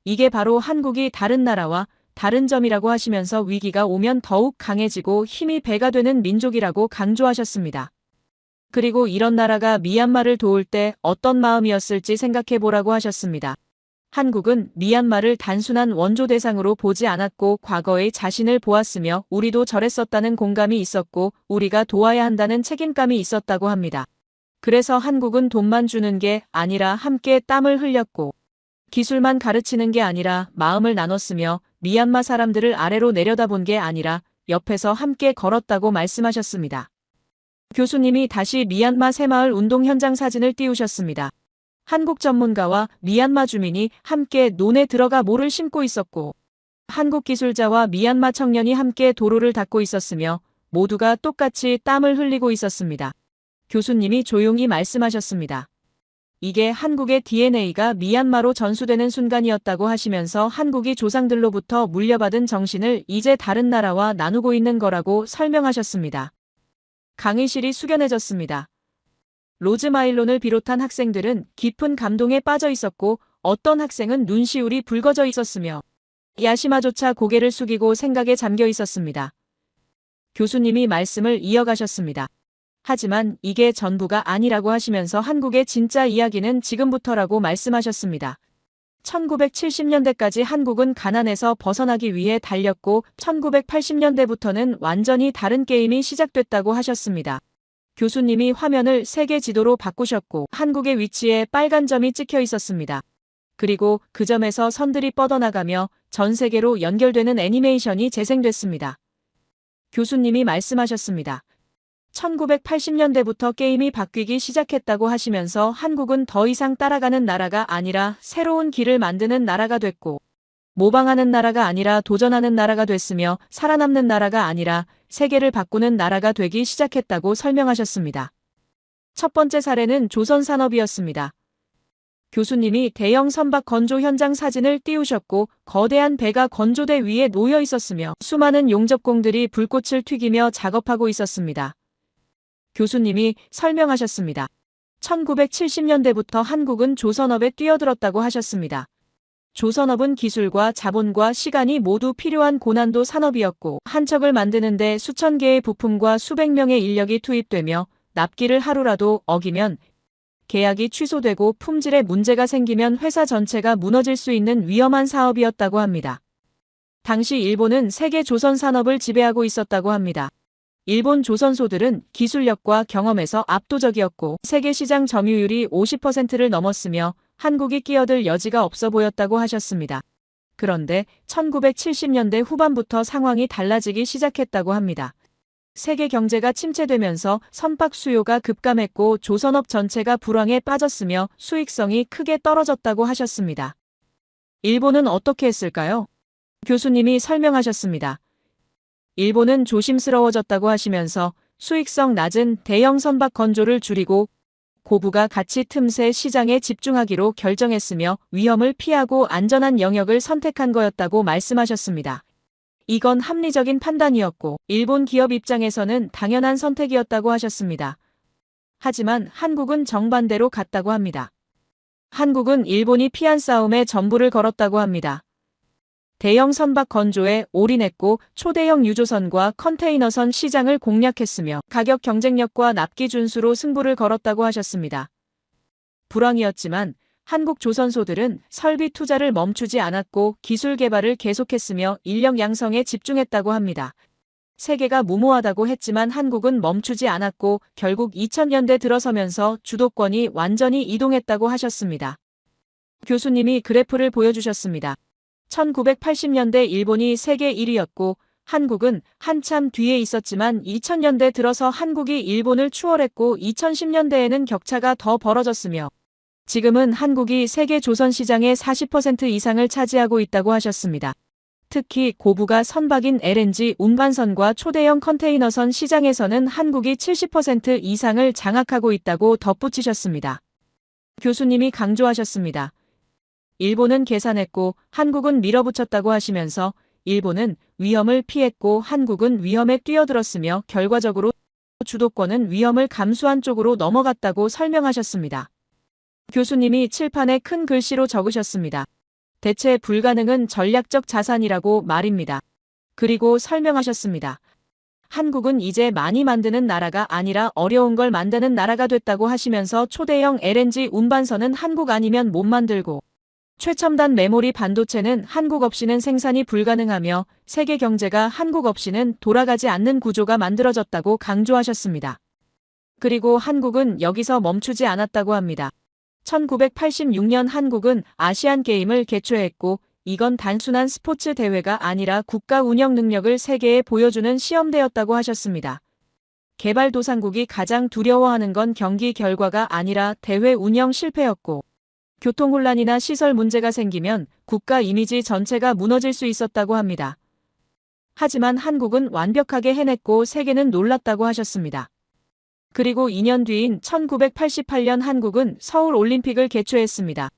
이게 바로 한국이 다른 나라와 다른 점이라고 하시면서 위기가 오면 더욱 강해지고 힘이 배가 되는 민족이라고 강조하셨습니다. 그리고 이런 나라가 미얀마를 도울 때 어떤 마음이었을지 생각해 보라고 하셨습니다. 한국은 미얀마를 단순한 원조 대상으로 보지 않았고 과거의 자신을 보았으며 우리도 저랬었다는 공감이 있었고 우리가 도와야 한다는 책임감이 있었다고 합니다. 그래서 한국은 돈만 주는 게 아니라 함께 땀을 흘렸고 기술만 가르치는 게 아니라 마음을 나눴으며 미얀마 사람들을 아래로 내려다본 게 아니라 옆에서 함께 걸었다고 말씀하셨습니다. 교수님이 다시 미얀마 새마을 운동 현장 사진을 띄우셨습니다. 한국 전문가와 미얀마 주민이 함께 논에 들어가 모를 심고 있었고 한국 기술자와 미얀마 청년이 함께 도로를 닦고 있었으며 모두가 똑같이 땀을 흘리고 있었습니다. 교수님이 조용히 말씀하셨습니다. 이게 한국의 DNA가 미얀마로 전수되는 순간이었다고 하시면서 한국이 조상들로부터 물려받은 정신을 이제 다른 나라와 나누고 있는 거라고 설명하셨습니다. 강의실이 숙연해졌습니다. 로즈마일론을 비롯한 학생들은 깊은 감동에 빠져 있었고 어떤 학생은 눈시울이 붉어져 있었으며 야시마조차 고개를 숙이고 생각에 잠겨 있었습니다. 교수님이 말씀을 이어가셨습니다. 하지만 이게 전부가 아니라고 하시면서 한국의 진짜 이야기는 지금부터라고 말씀하셨습니다. 1970년대까지 한국은 가난에서 벗어나기 위해 달렸고 1980년대부터는 완전히 다른 게임이 시작됐다고 하셨습니다. 교수님이 화면을 세계 지도로 바꾸셨고 한국의 위치에 빨간 점이 찍혀 있었습니다. 그리고 그 점에서 선들이 뻗어나가며 전 세계로 연결되는 애니메이션이 재생됐습니다. 교수님이 말씀하셨습니다. 1980년대부터 게임이 바뀌기 시작했다고 하시면서 한국은 더 이상 따라가는 나라가 아니라 새로운 길을 만드는 나라가 됐고 모방하는 나라가 아니라 도전하는 나라가 됐으며 살아남는 나라가 아니라 세계를 바꾸는 나라가 되기 시작했다고 설명하셨습니다. 첫 번째 사례는 조선산업이었습니다. 교수님이 대형 선박 건조 현장 사진을 띄우셨고 거대한 배가 건조대 위에 놓여 있었으며 수많은 용접공들이 불꽃을 튀기며 작업하고 있었습니다. 교수님이 설명하셨습니다. 1970년대부터 한국은 조선업에 뛰어들었다고 하셨습니다. 조선업은 기술과 자본과 시간이 모두 필요한 고난도 산업이었고 한 척을 만드는데 수천 개의 부품과 수백 명의 인력이 투입되며 납기를 하루라도 어기면 계약이 취소되고 품질에 문제가 생기면 회사 전체가 무너질 수 있는 위험한 사업이었다고 합니다. 당시 일본은 세계 조선 산업을 지배하고 있었다고 합니다. 일본 조선소들은 기술력과 경험에서 압도적이었고 세계 시장 점유율이 50%를 넘었으며 한국이 끼어들 여지가 없어 보였다고 하셨습니다. 그런데 1970년대 후반부터 상황이 달라지기 시작했다고 합니다. 세계 경제가 침체되면서 선박 수요가 급감했고 조선업 전체가 불황에 빠졌으며 수익성이 크게 떨어졌다고 하셨습니다. 일본은 어떻게 했을까요? 교수님이 설명하셨습니다. 일본은 조심스러워졌다고 하시면서 수익성 낮은 대형 선박 건조를 줄이고 고부가 가치 틈새 시장에 집중하기로 결정했으며 위험을 피하고 안전한 영역을 선택한 거였다고 말씀하셨습니다. 이건 합리적인 판단이었고 일본 기업 입장에서는 당연한 선택이었다고 하셨습니다. 하지만 한국은 정반대로 갔다고 합니다. 한국은 일본이 피한 싸움에 전부를 걸었다고 합니다. 대형 선박 건조에 올인했고 초대형 유조선과 컨테이너선 시장을 공략했으며 가격 경쟁력과 납기 준수로 승부를 걸었다고 하셨습니다. 불황이었지만 한국 조선소들은 설비 투자를 멈추지 않았고 기술 개발을 계속했으며 인력 양성에 집중했다고 합니다. 세계가 무모하다고 했지만 한국은 멈추지 않았고 결국 2000년대 들어서면서 주도권이 완전히 이동했다고 하셨습니다. 교수님이 그래프를 보여주셨습니다. 1980년대 일본이 세계 1위였고 한국은 한참 뒤에 있었지만 2000년대 들어서 한국이 일본을 추월했고 2010년대에는 격차가 더 벌어졌으며 지금은 한국이 세계 조선 시장의 40% 이상을 차지하고 있다고 하셨습니다. 특히 고부가 선박인 LNG 운반선과 초대형 컨테이너선 시장에서는 한국이 70% 이상을 장악하고 있다고 덧붙이셨습니다. 교수님이 강조하셨습니다. 일본은 계산했고 한국은 밀어붙였다고 하시면서 일본은 위험을 피했고 한국은 위험에 뛰어들었으며 결과적으로 주도권은 위험을 감수한 쪽으로 넘어갔다고 설명하셨습니다. 교수님이 칠판에 큰 글씨로 적으셨습니다. 대체 불가능은 전략적 자산이라고 말입니다. 그리고 설명하셨습니다. 한국은 이제 많이 만드는 나라가 아니라 어려운 걸 만드는 나라가 됐다고 하시면서 초대형 LNG 운반선은 한국 아니면 못 만들고 최첨단 메모리 반도체는 한국 없이는 생산이 불가능하며 세계 경제가 한국 없이는 돌아가지 않는 구조가 만들어졌다고 강조하셨습니다. 그리고 한국은 여기서 멈추지 않았다고 합니다. 1986년 한국은 아시안 게임을 개최했고 이건 단순한 스포츠 대회가 아니라 국가 운영 능력을 세계에 보여주는 시험대였다고 하셨습니다. 개발도상국이 가장 두려워하는 건 경기 결과가 아니라 대회 운영 실패였고 교통혼란이나 시설 문제가 생기면 국가 이미지 전체가 무너질 수 있었다고 합니다. 하지만 한국은 완벽하게 해냈고 세계는 놀랐다고 하셨습니다. 그리고 2년 뒤인 1988년 한국은 서울올림픽을 개최했습니다.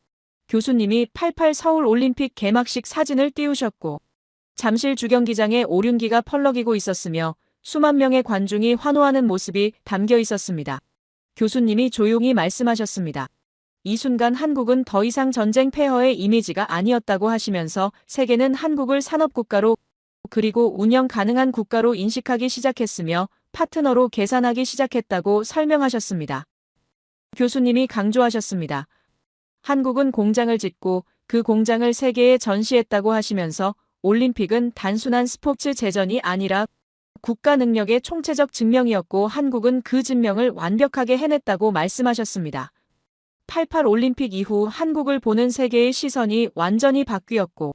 교수님이 88 서울올림픽 개막식 사진을 띄우셨고 잠실 주경기장에 오륜기가 펄럭이고 있었으며 수만 명의 관중이 환호하는 모습이 담겨 있었습니다. 교수님이 조용히 말씀하셨습니다. 이 순간 한국은 더 이상 전쟁 폐허의 이미지가 아니었다고 하시면서 세계는 한국을 산업국가로 그리고 운영 가능한 국가로 인식하기 시작했으며 파트너로 계산하기 시작했다고 설명하셨습니다. 교수님이 강조하셨습니다. 한국은 공장을 짓고 그 공장을 세계에 전시했다고 하시면서 올림픽은 단순한 스포츠 제전이 아니라 국가 능력의 총체적 증명이었고 한국은 그 증명을 완벽하게 해냈다고 말씀하셨습니다. 88 올림픽 이후 한국을 보는 세계의 시선이 완전히 바뀌었고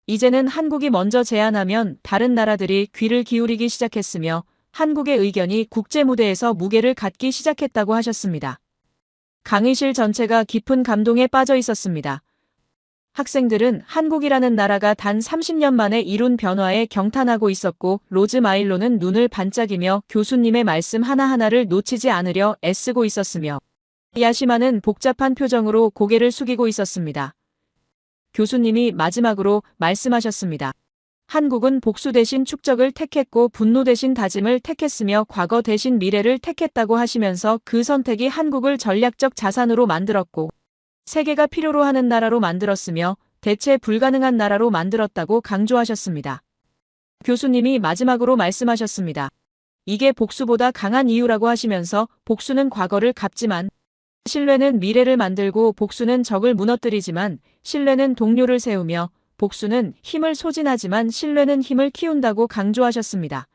이제는 한국이 먼저 제안하면 다른 나라들이 귀를 기울이기 시작했으며 한국의 의견이 국제 무대에서 무게를 갖기 시작했다고 하셨습니다. 강의실 전체가 깊은 감동에 빠져 있었습니다. 학생들은 한국이라는 나라가 단 30년 만에 이룬 변화에 경탄하고 있었고 로즈 마일로는 눈을 반짝이며 교수님의 말씀 하나하나를 놓치지 않으려 애쓰고 있었으며 야시마는 복잡한 표정으로 고개를 숙이고 있었습니다. 교수님이 마지막으로 말씀하셨습니다. 한국은 복수 대신 축적을 택했고 분노 대신 다짐을 택했으며 과거 대신 미래를 택했다고 하시면서 그 선택이 한국을 전략적 자산으로 만들었고 세계가 필요로 하는 나라로 만들었으며 대체 불가능한 나라로 만들었다고 강조하셨습니다. 교수님이 마지막으로 말씀하셨습니다. 이게 복수보다 강한 이유라고 하시면서 복수는 과거를 갚지만 신뢰는 미래를 만들고 복수는 적을 무너뜨리지만 신뢰는 동료를 세우며 복수는 힘을 소진하지만 신뢰는 힘을 키운다고 강조하셨습니다.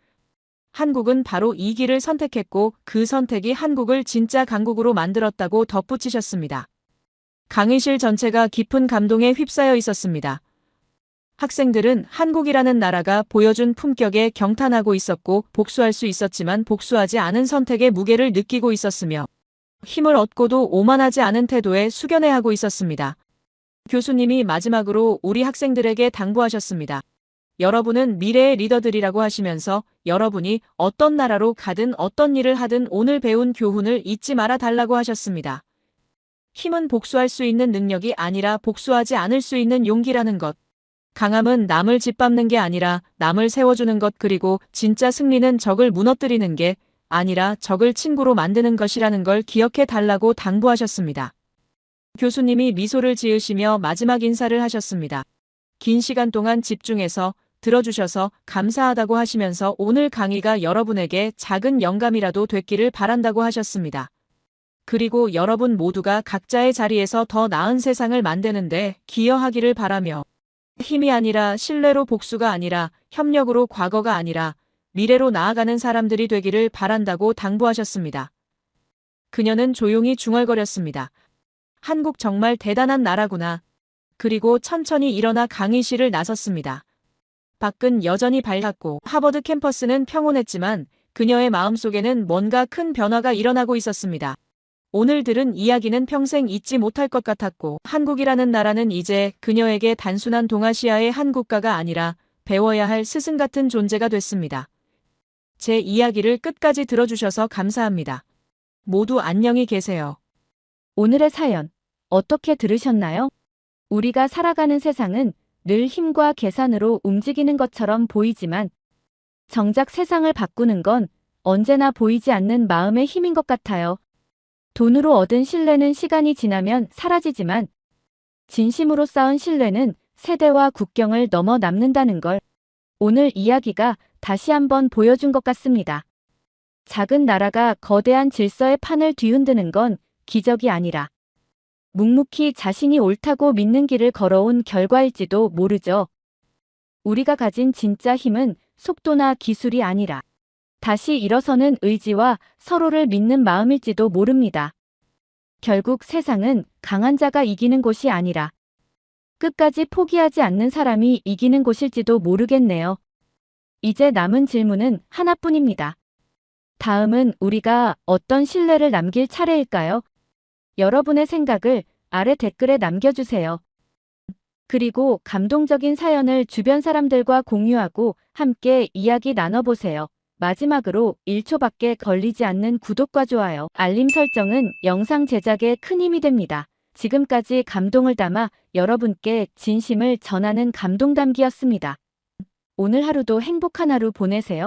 한국은 바로 이 길을 선택했고 그 선택이 한국을 진짜 강국으로 만들었다고 덧붙이셨습니다. 강의실 전체가 깊은 감동에 휩싸여 있었습니다. 학생들은 한국이라는 나라가 보여준 품격에 경탄하고 있었고 복수할 수 있었지만 복수하지 않은 선택의 무게를 느끼고 있었으며 힘을 얻고도 오만하지 않은 태도에 숙연해하고 있었습니다. 교수님이 마지막으로 우리 학생들에게 당부하셨습니다. 여러분은 미래의 리더들이라고 하시면서 여러분이 어떤 나라로 가든 어떤 일을 하든 오늘 배운 교훈을 잊지 말아 달라고 하셨습니다. 힘은 복수할 수 있는 능력이 아니라 복수하지 않을 수 있는 용기라는 것. 강함은 남을 짓밟는 게 아니라 남을 세워주는 것 그리고 진짜 승리는 적을 무너뜨리는 게 아니라 적을 친구로 만드는 것이라는 걸 기억해 달라고 당부하셨습니다. 교수님이 미소를 지으시며 마지막 인사를 하셨습니다. 긴 시간 동안 집중해서 들어주셔서 감사하다고 하시면서 오늘 강의가 여러분에게 작은 영감이라도 됐기를 바란다고 하셨습니다. 그리고 여러분 모두가 각자의 자리에서 더 나은 세상을 만드는데 기여하기를 바라며 힘이 아니라 신뢰로 복수가 아니라 협력으로 과거가 아니라 미래로 나아가는 사람들이 되기를 바란다고 당부하셨습니다. 그녀는 조용히 중얼거렸습니다. 한국 정말 대단한 나라구나. 그리고 천천히 일어나 강의실을 나섰습니다. 밖은 여전히 밝았고 하버드 캠퍼스는 평온했지만 그녀의 마음속에는 뭔가 큰 변화가 일어나고 있었습니다. 오늘 들은 이야기는 평생 잊지 못할 것 같았고 한국이라는 나라는 이제 그녀에게 단순한 동아시아의 한 국가가 아니라 배워야 할 스승 같은 존재가 됐습니다. 제 이야기를 끝까지 들어주셔서 감사합니다. 모두 안녕히 계세요. 오늘의 사연 어떻게 들으셨나요? 우리가 살아가는 세상은 늘 힘과 계산으로 움직이는 것처럼 보이지만 정작 세상을 바꾸는 건 언제나 보이지 않는 마음의 힘인 것 같아요. 돈으로 얻은 신뢰는 시간이 지나면 사라지지만 진심으로 쌓은 신뢰는 세대와 국경을 넘어 남는다는 걸 오늘 이야기가 다시 한번 보여준 것 같습니다. 작은 나라가 거대한 질서의 판을 뒤흔드는 건 기적이 아니라 묵묵히 자신이 옳다고 믿는 길을 걸어온 결과일지도 모르죠. 우리가 가진 진짜 힘은 속도나 기술이 아니라 다시 일어서는 의지와 서로를 믿는 마음일지도 모릅니다. 결국 세상은 강한 자가 이기는 곳이 아니라 끝까지 포기하지 않는 사람이 이기는 곳일지도 모르겠네요. 이제 남은 질문은 하나뿐입니다. 다음은 우리가 어떤 신뢰를 남길 차례일까요? 여러분의 생각을 아래 댓글에 남겨주세요. 그리고 감동적인 사연을 주변 사람들과 공유하고 함께 이야기 나눠보세요. 마지막으로 1초밖에 걸리지 않는 구독과 좋아요, 알림 설정은 영상 제작에 큰 힘이 됩니다. 지금까지 감동을 담아 여러분께 진심을 전하는 감동담기였습니다. 오늘 하루도 행복한 하루 보내세요.